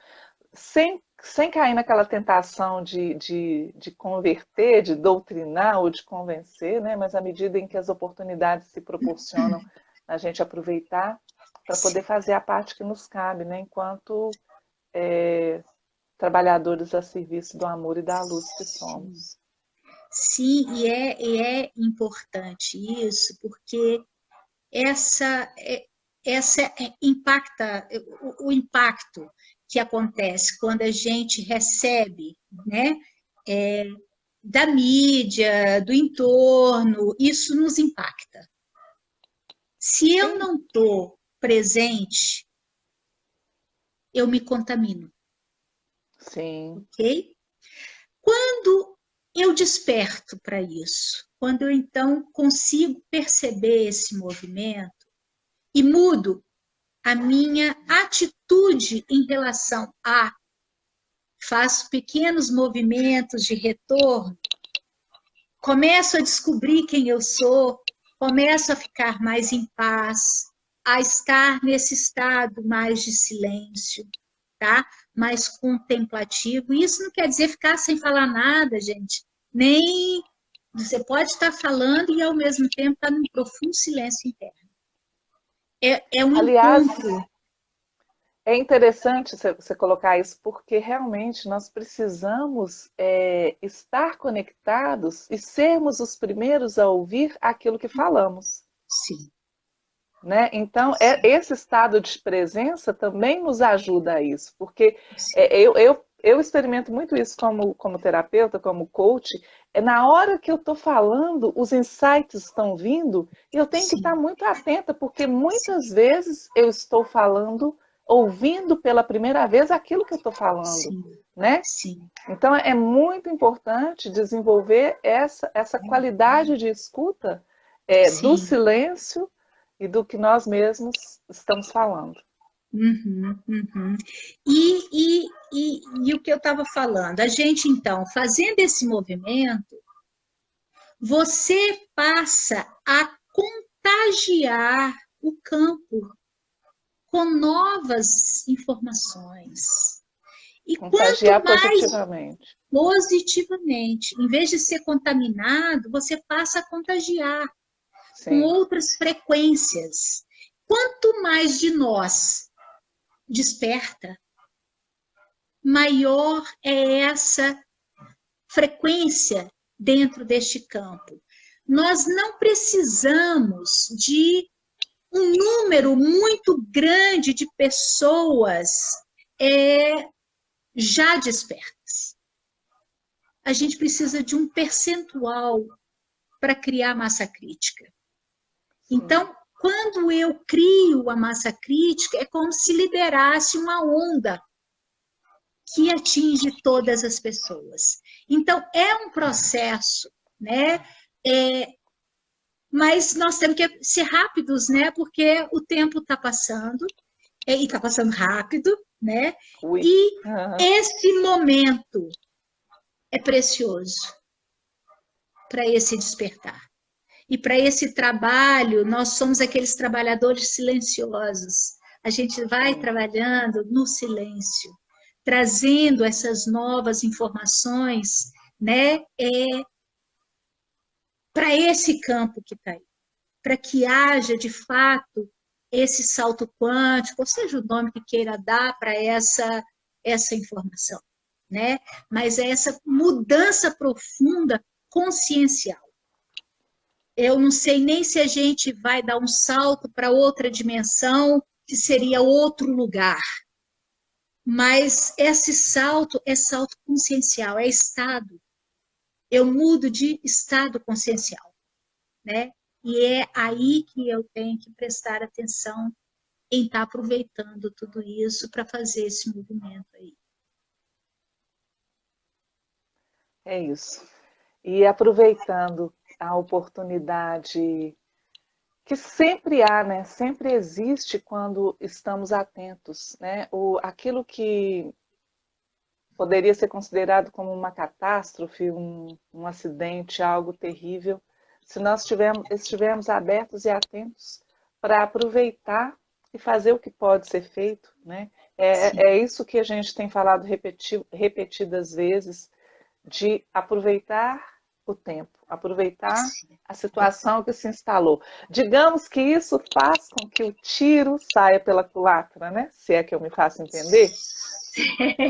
sem cair naquela tentação de converter, de doutrinar ou de convencer, né? Mas à medida em que as oportunidades se proporcionam, a gente aproveitar. para poder fazer a parte que nos cabe, né? Enquanto trabalhadores a serviço do amor e da luz que somos.
Sim, e é importante isso, porque essa impacta o impacto que acontece quando a gente recebe, né, da mídia, do entorno, isso nos impacta. Se eu não estou presente, eu me contamino.
Sim.
Ok? Quando eu desperto para isso, quando eu então consigo perceber esse movimento e mudo a minha atitude em relação a, faço pequenos movimentos de retorno, começo a descobrir quem eu sou, começo a ficar mais em paz, a estar nesse estado mais de silêncio, tá? Mais contemplativo. Isso não quer dizer ficar sem falar nada, gente. Nem você pode estar falando e ao mesmo tempo estar num profundo silêncio interno. É um
Aliás,
encontro.
é interessante você colocar isso, porque realmente nós precisamos estar conectados e sermos os primeiros a ouvir aquilo que falamos.
Sim.
Né? Então, esse estado de presença também nos ajuda a isso, porque eu experimento muito isso como terapeuta, como coach, na hora que eu estou falando, os insights estão vindo, e eu tenho que estar muito atenta, porque muitas vezes eu estou falando, ouvindo pela primeira vez aquilo que eu estou falando, né?
Sim.
Então, é muito importante desenvolver essa qualidade de escuta do silêncio e do que nós mesmos estamos falando.
Uhum, uhum. E o que eu estava falando, a gente então, fazendo esse movimento, você passa a contagiar o campo com novas informações. E
Contagiar
quanto mais
positivamente.
positivamente, em vez de ser contaminado, você passa a contagiar com
Sim.
outras frequências. Quanto mais de nós desperta, maior é essa frequência dentro deste campo. Nós não precisamos de um número muito grande de pessoas já despertas. A gente precisa de um percentual para criar massa crítica. Então, quando eu crio a massa crítica, é como se liderasse uma onda que atinge todas as pessoas. Então, é um processo, né? Mas nós temos que ser rápidos, né? Porque o tempo está passando, e está passando rápido, né? E esse momento é precioso para esse despertar. E para esse trabalho, nós somos aqueles trabalhadores silenciosos. A gente vai trabalhando no silêncio, trazendo essas novas informações, né, para esse campo que está aí, para que haja, de fato, esse salto quântico, ou seja, o nome que queira dar para essa informação, né? Mas é essa mudança profunda consciencial. Eu não sei nem se a gente vai dar um salto para outra dimensão, que seria outro lugar. Mas esse salto é salto consciencial, é estado. Eu mudo de estado consciencial, né? E é aí que eu tenho que prestar atenção em estar aproveitando tudo isso para fazer esse movimento aí.
É isso. E aproveitando a oportunidade que sempre há, né? Sempre existe quando estamos atentos, né? Aquilo que poderia ser considerado como uma catástrofe, um acidente, algo terrível, se nós estivermos abertos e atentos para aproveitar e fazer o que pode ser feito, né? É isso que a gente tem falado repetidas vezes, de aproveitar o tempo, aproveitar a situação que se instalou. Digamos que isso faz com que o tiro saia pela culatra, né? Se é que eu me faço entender.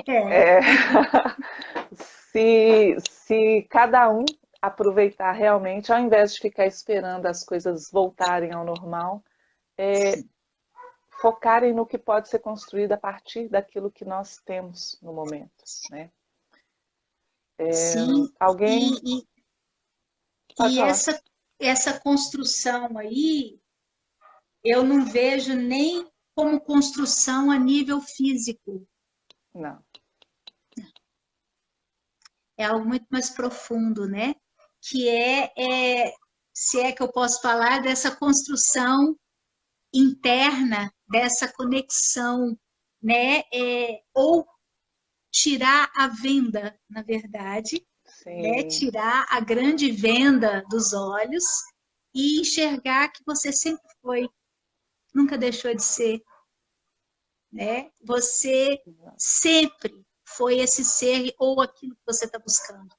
É, se cada um aproveitar realmente, ao invés de ficar esperando as coisas voltarem ao normal, focarem no que pode ser construído a partir daquilo que nós temos no momento, né?
Sim,
alguém pode
e
falar.
essa construção aí, eu não vejo nem como construção a nível físico.
Não.
É algo muito mais profundo, né? Que se é que eu posso falar, dessa construção interna, dessa conexão, né? Ou tirar a venda, na verdade, né? Tirar a grande venda dos olhos e enxergar que você sempre foi, nunca deixou de ser, né? Você sempre foi esse ser ou aquilo que você está buscando.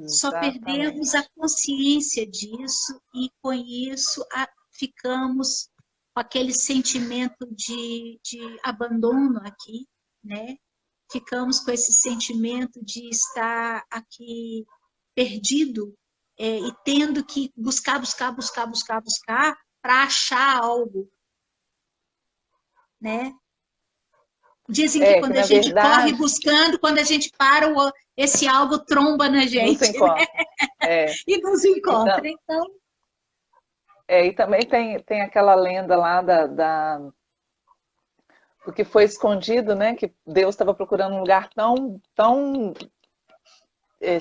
Só perdemos a consciência disso e com isso ficamos com aquele sentimento de abandono aqui, né? Ficamos com esse sentimento de estar aqui perdido e tendo que buscar para achar algo, né? Dizem que quando a gente corre buscando, quando a gente para, esse algo tromba na gente.
Nos encontra.
Né? E nos encontra. Então...
e também tem aquela lenda lá do que foi escondido, né? Que Deus estava procurando um lugar tão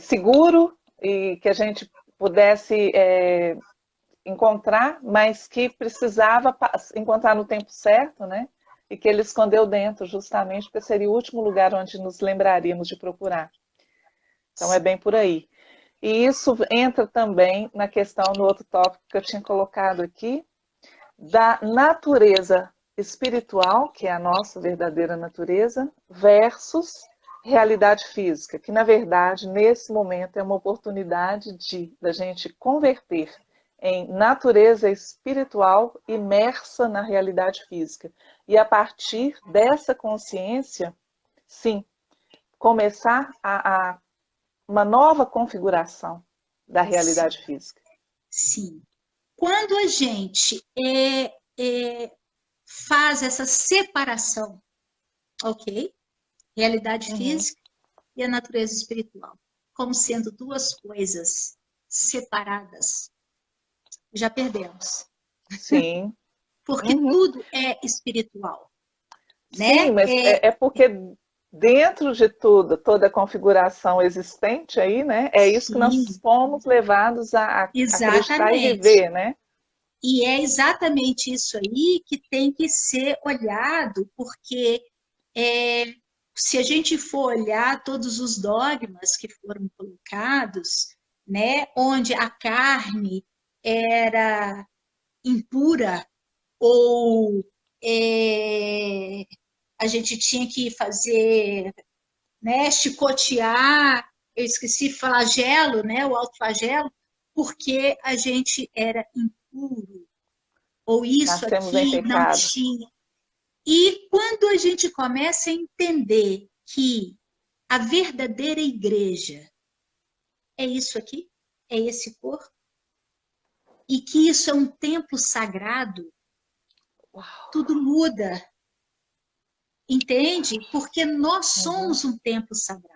seguro e que a gente pudesse encontrar, mas que precisava encontrar no tempo certo, né? E que ele escondeu dentro, justamente porque seria o último lugar onde nos lembraríamos de procurar. Então é bem por aí. E isso entra também na questão, no outro tópico que eu tinha colocado aqui, da natureza espiritual, que é a nossa verdadeira natureza, versus realidade física, que na verdade, nesse momento, é uma oportunidade da gente converter em natureza espiritual imersa na realidade física. E a partir dessa consciência, sim, começar uma nova configuração da realidade física.
Sim. Quando a gente faz essa separação, ok? Realidade física e a natureza espiritual, como sendo duas coisas separadas, já perdemos.
Sim.
Porque tudo é espiritual.
Sim,
né?
mas é porque dentro de tudo, toda a configuração existente aí, né? É isso que nós fomos levados a acreditar e viver, né?
E é exatamente isso aí que tem que ser olhado, porque se a gente for olhar todos os dogmas que foram colocados, né, onde a carne era impura ou a gente tinha que fazer, né, chicotear, eu esqueci, flagelo, né, o autoflagelo, porque a gente era impuro, ou isso aqui não tinha. E quando a gente começa a entender que a verdadeira igreja é isso aqui, é esse corpo, e que isso é um templo sagrado, tudo muda. Entende? Porque nós somos um templo sagrado.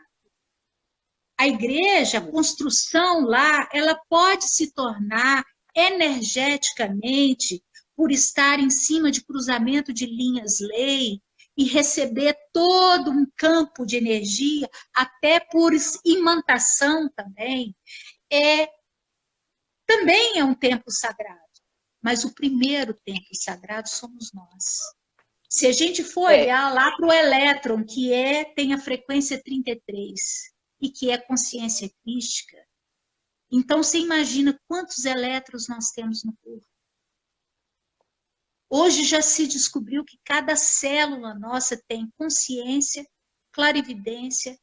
A igreja, a construção lá, ela pode se tornar energeticamente, por estar em cima de cruzamento de linhas-lei e receber todo um campo de energia, até por imantação também, também é um templo sagrado. Mas o primeiro templo sagrado somos nós. Se a gente for olhar lá para o elétron, que tem a frequência 33 e que é consciência crística, então você imagina quantos elétrons nós temos no corpo. Hoje já se descobriu que cada célula nossa tem consciência, clarividência,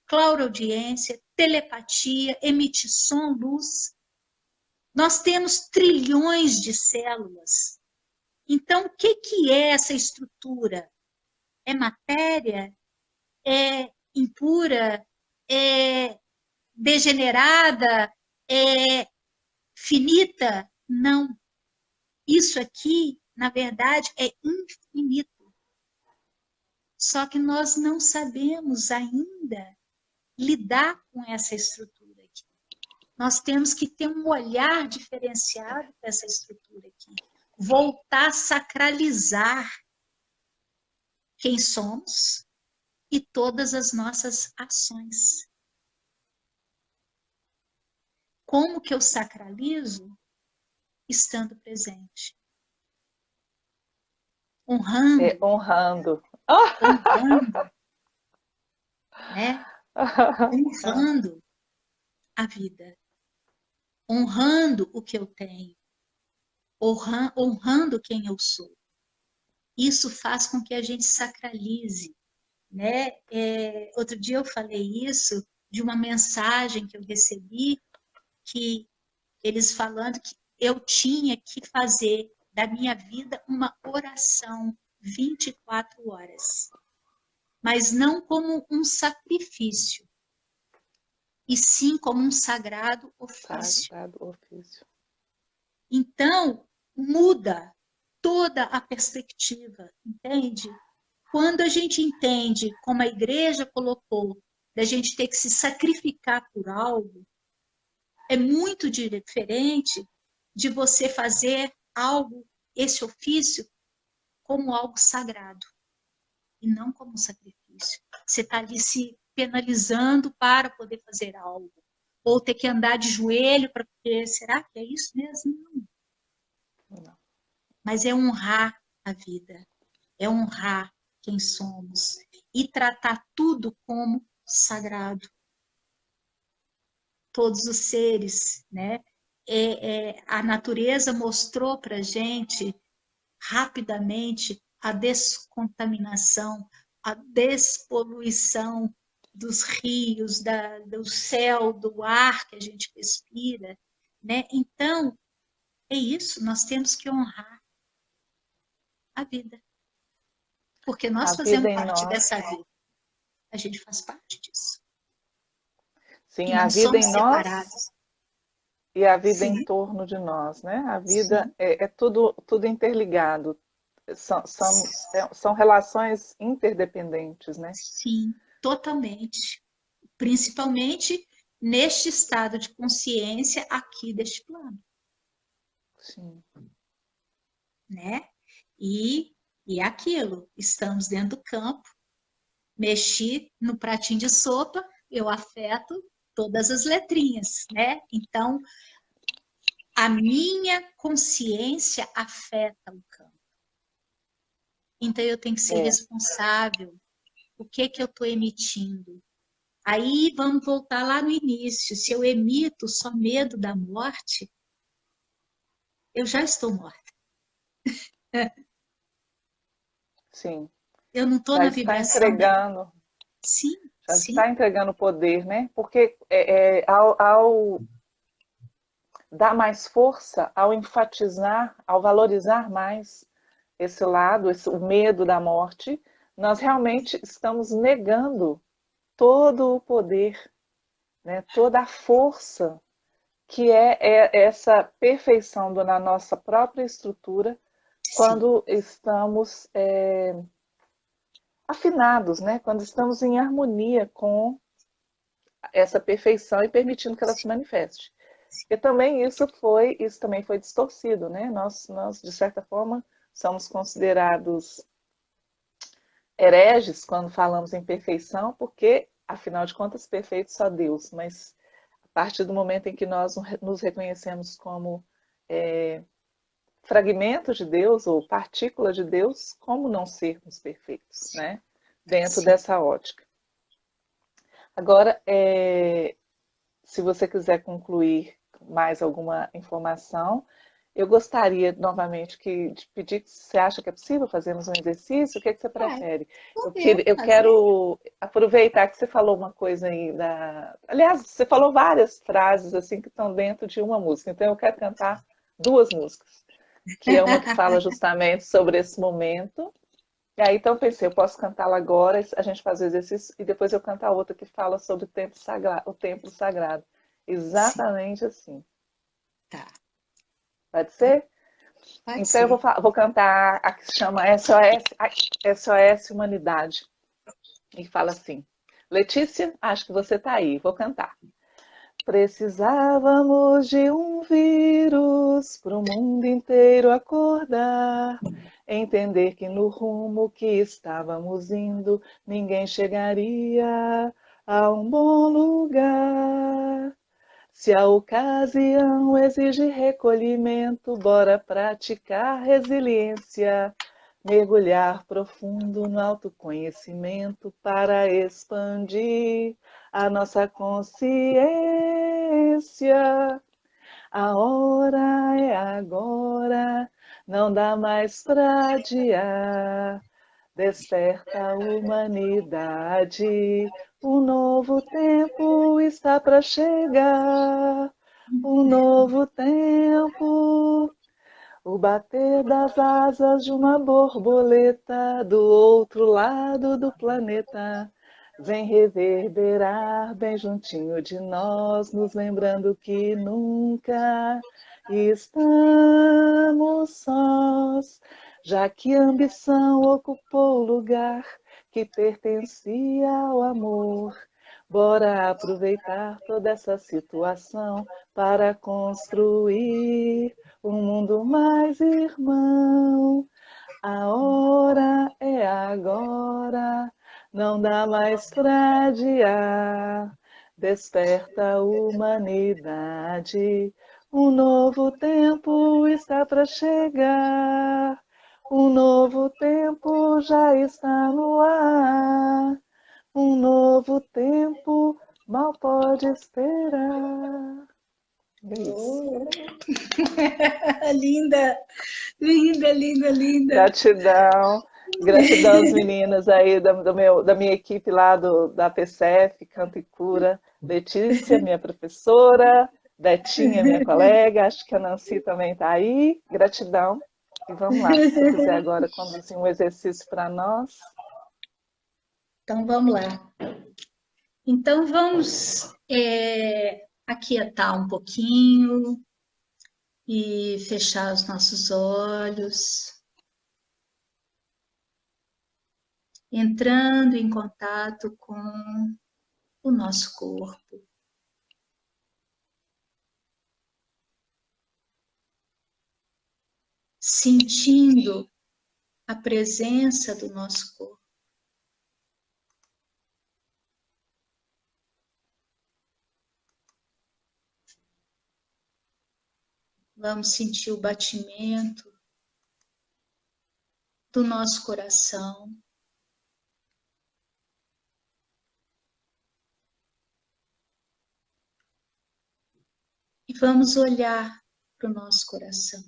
clareaudiência, telepatia, emitir som, luz. Nós temos trilhões de células. Então, o que é essa estrutura? É matéria? É impura? É degenerada? É finita? Não. Isso aqui, na verdade, é infinito. Só que nós não sabemos ainda lidar com essa estrutura aqui. Nós temos que ter um olhar diferenciado para essa estrutura aqui. Voltar a sacralizar quem somos e todas as nossas ações. Como que eu sacralizo? Estando presente. Honrando.
Honrando.
Honrando. Né? Honrando a vida. Honrando o que eu tenho. Honrando quem eu sou. Isso faz com que a gente sacralize. Né? Outro dia eu falei isso de uma mensagem que eu recebi, que eles falando que eu tinha que fazer da minha vida uma oração 24 horas. Mas não como um sacrifício, e sim como um sagrado ofício.
Sagrado ofício.
Então, muda toda a perspectiva, entende? Quando a gente entende, como a igreja colocou, da gente ter que se sacrificar por algo, é muito diferente de você fazer algo, esse ofício, como algo sagrado, e não como um sacrifício. Você está ali se penalizando para poder fazer algo, ou ter que andar de joelho para poder, será que é isso mesmo? Não. Mas é honrar a vida, é honrar quem somos e tratar tudo como sagrado. Todos os seres, né? A natureza mostrou para a gente rapidamente a descontaminação, a despoluição dos rios, do céu, do ar que a gente respira, né? Então, é isso, nós temos que honrar a vida. Porque nós fazemos parte dessa vida. A gente faz parte disso.
Sim,
e não
a vida em
separados.
Nós e a vida
Sim.
em torno de nós, né? A vida é tudo interligado. São relações interdependentes, né?
Sim, totalmente. Principalmente neste estado de consciência aqui deste plano.
Sim.
Né? E aquilo, estamos dentro do campo, mexi no pratinho de sopa, eu afeto todas as letrinhas, né? Então, a minha consciência afeta o campo. Então, eu tenho que ser responsável. O que eu estou emitindo? Aí, vamos voltar lá no início. Se eu emito só medo da morte, eu já estou morta.
Sim.
Eu não estou na vibração.
Entregando.
Sim.
Já está entregando poder, né? Porque ao dar mais força, ao enfatizar, ao valorizar mais esse lado, o medo da morte, nós realmente estamos negando todo o poder, né? Toda a força que é essa perfeição na nossa própria estrutura, quando estamos afinados, né? Quando estamos em harmonia com essa perfeição e permitindo que ela se manifeste. E também isso também foi distorcido, né? Nós, de certa forma, somos considerados hereges quando falamos em perfeição, porque, afinal de contas, perfeito só Deus. Mas a partir do momento em que nós nos reconhecemos como fragmento de Deus ou partícula de Deus, como não sermos perfeitos, né? Dentro dessa ótica. Agora, se você quiser concluir mais alguma informação, Eu gostaria novamente de pedir se você acha que é possível fazermos um exercício, o que é que você
É,
prefere?
podemos
Eu
fazer.
quero aproveitar que você falou uma coisa aí da. Aliás, você falou várias frases assim que estão dentro de uma música, então eu quero cantar duas músicas, que é uma que fala justamente sobre esse momento. E aí então eu pensei, eu posso cantá-la agora, a gente faz o exercício, e depois eu canto a outra que fala sobre o templo sagrado.
Sim,
Exatamente assim.
tá.
Pode
Então,
ser?
pode
Então eu
ser.
vou cantar a que se chama SOS Humanidade. E fala assim: Letícia, acho que você está aí, vou cantar. Precisávamos de um vírus para o mundo inteiro acordar, entender que no rumo que estávamos indo, ninguém chegaria a um bom lugar. Se a ocasião exige recolhimento, bora praticar resiliência, mergulhar profundo no autoconhecimento para expandir a nossa consciência. A hora é agora, não dá mais pra adiar. Desperta a humanidade, um novo tempo está para chegar. Um novo tempo, o bater das asas de uma borboleta do outro lado do planeta. Vem reverberar bem juntinho de nós, nos lembrando que nunca estamos sós, já que a ambição ocupou o lugar que pertencia ao amor. Bora aproveitar toda essa situação para construir um mundo mais irmão. A hora é agora, não dá mais pra adiar. Desperta a humanidade, um novo tempo está para chegar. Um novo tempo já está no ar. Um novo tempo mal pode esperar. É isso.
Oh. Linda, linda, linda, linda.
Gratidão. Gratidão às meninas aí da minha equipe lá da PCF, Canto e Cura. Letícia, minha professora. Betinha, minha colega. Acho que a Nancy também está aí. Gratidão. E vamos lá, se você quiser agora conduzir um exercício para nós.
Então vamos lá. Então vamos aquietar um pouquinho e fechar os nossos olhos, entrando em contato com o nosso corpo. Sentindo a presença do nosso corpo. Vamos sentir o batimento do nosso coração. E vamos olhar para o nosso coração.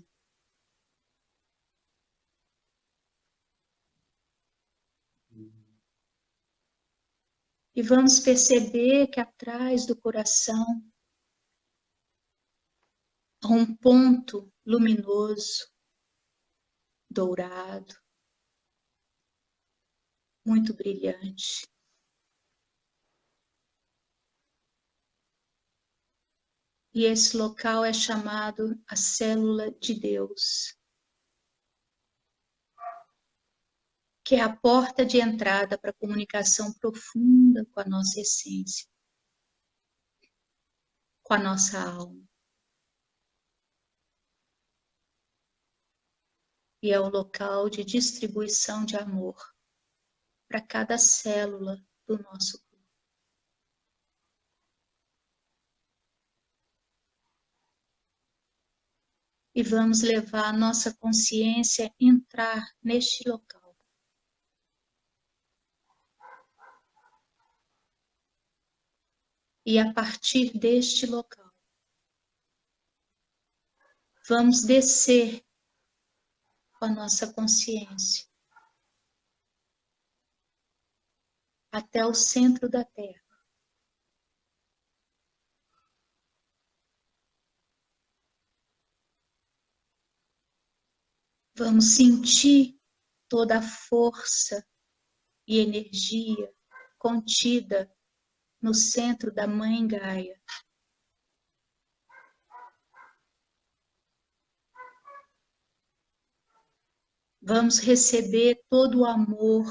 E vamos perceber que atrás do coração há um ponto luminoso, dourado, muito brilhante. E esse local é chamado a célula de Deus, que é a porta de entrada para a comunicação profunda com a nossa essência, com a nossa alma. E é o local de distribuição de amor para cada célula do nosso corpo. E vamos levar a nossa consciência a entrar neste local. E a partir deste local, Vamos descer com a nossa consciência até o centro da Terra. Vamos sentir toda a força e energia contida no centro da Mãe Gaia. Vamos receber todo o amor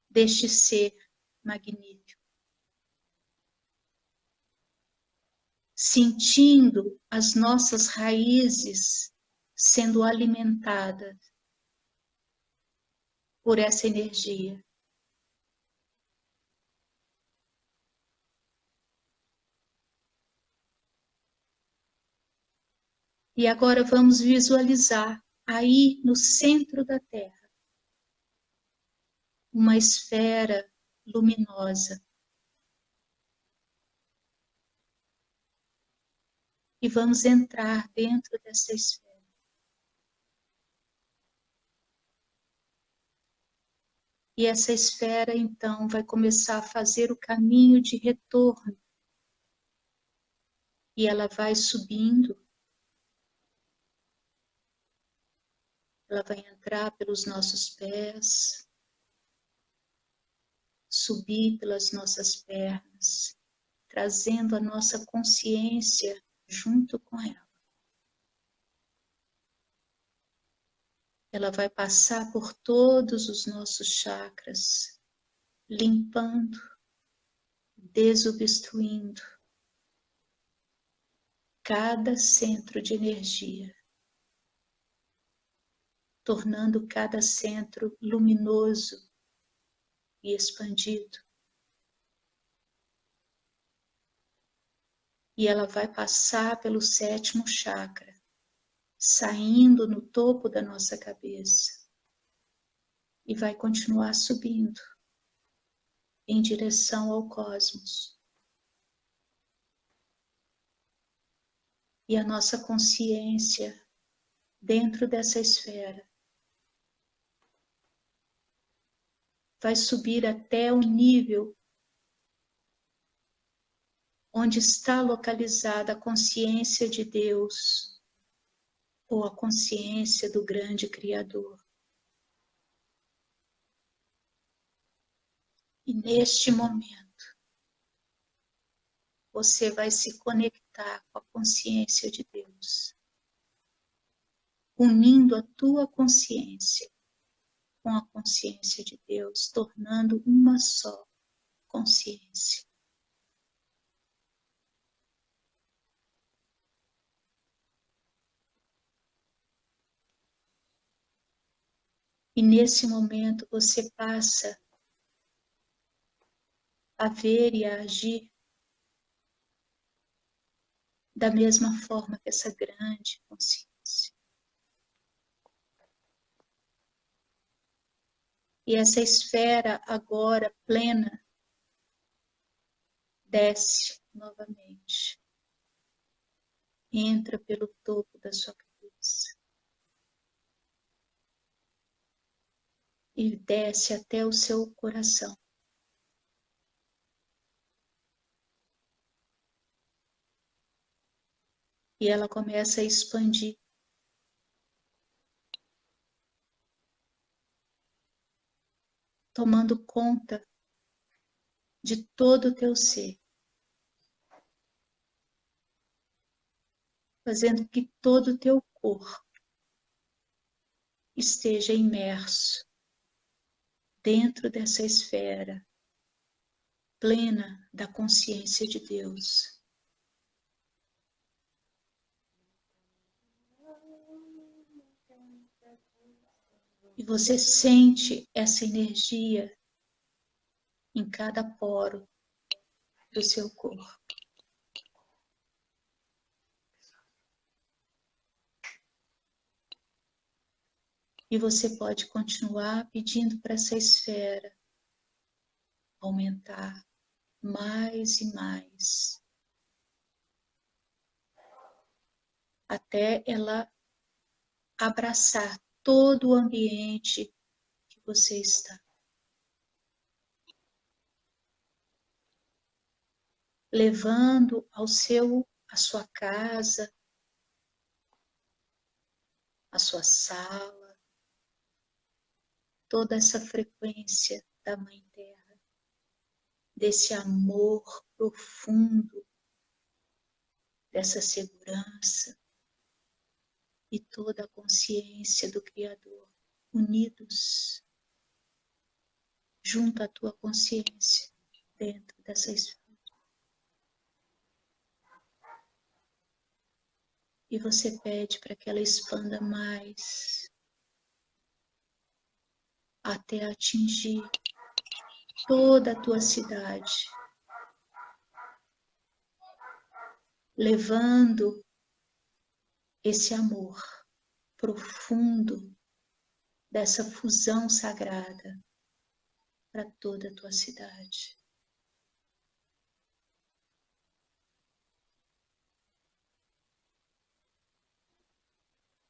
deste ser magnífico. Sentindo as nossas raízes sendo alimentadas por essa energia. E agora vamos visualizar aí no centro da Terra uma esfera luminosa. E vamos entrar dentro dessa esfera. E essa esfera, então, vai começar a fazer o caminho de retorno. E ela vai subindo. Ela vai entrar pelos nossos pés, subir pelas nossas pernas, trazendo a nossa consciência junto com ela. Ela vai passar por todos os nossos chakras, limpando, desobstruindo cada centro de energia, tornando cada centro luminoso e expandido. E ela vai passar pelo 7º chakra, saindo no topo da nossa cabeça. E vai continuar subindo em direção ao cosmos. E a nossa consciência dentro dessa esfera vai subir até o nível onde está localizada a consciência de Deus ou a consciência do grande Criador. E neste momento, você vai se conectar com a consciência de Deus, unindo a tua consciência com a consciência de Deus, tornando uma só consciência. E nesse momento você passa a ver e a agir da mesma forma que essa grande consciência. E essa esfera agora plena desce novamente. Entra pelo topo da sua cabeça. E desce até o seu coração. E ela começa a expandir. Tomando conta de todo o teu ser. Fazendo que todo o teu corpo esteja imerso dentro dessa esfera plena da consciência de Deus. E você sente essa energia em cada poro do seu corpo. E você pode continuar pedindo para essa esfera aumentar mais e mais. até ela abraçar todo o ambiente que você está. Levando a sua casa, a sua sala, toda essa frequência da Mãe Terra, desse amor profundo, dessa segurança e toda a consciência do Criador, unidos junto à tua consciência, dentro dessa esfera. E você pede para que ela expanda mais, até atingir toda a tua cidade, levando esse amor profundo dessa fusão sagrada para toda a tua cidade.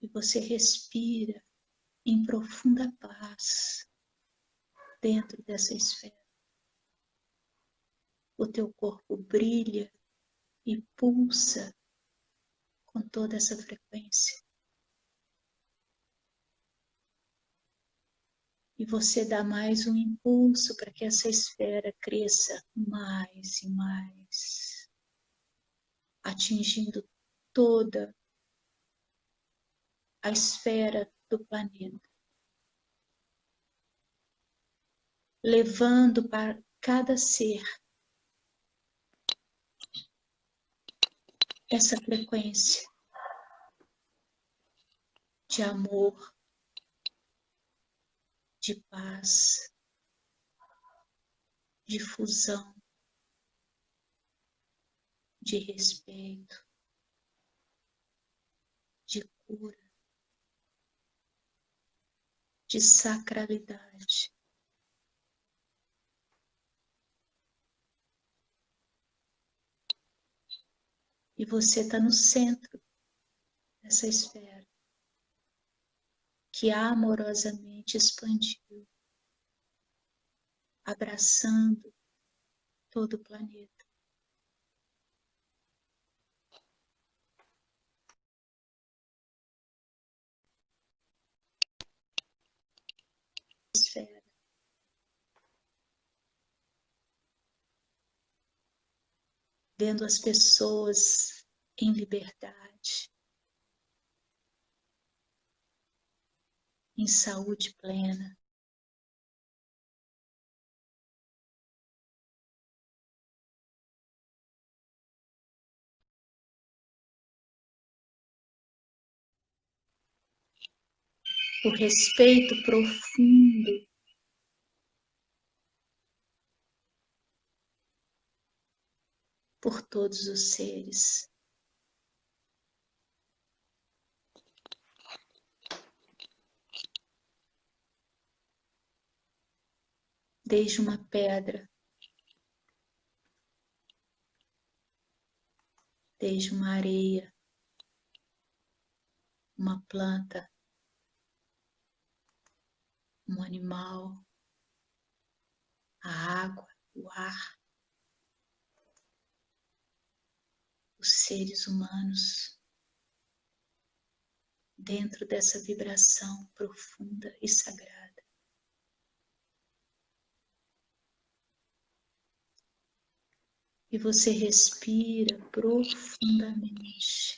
E você respira em profunda paz dentro dessa esfera. O teu corpo brilha e pulsa com toda essa frequência. E você dá mais um impulso para que essa esfera cresça mais e mais, atingindo toda a esfera do planeta, levando para cada ser essa frequência de amor, de paz, de fusão, de respeito, de cura, de sacralidade. E você está no centro dessa esfera que amorosamente expandiu, abraçando todo o planeta. Esfera. Vendo as pessoas em liberdade, em saúde plena. O respeito profundo por todos os seres. Desde uma pedra, desde uma areia, uma planta, um animal, a água, o ar, os seres humanos, dentro dessa vibração profunda e sagrada. E você respira profundamente.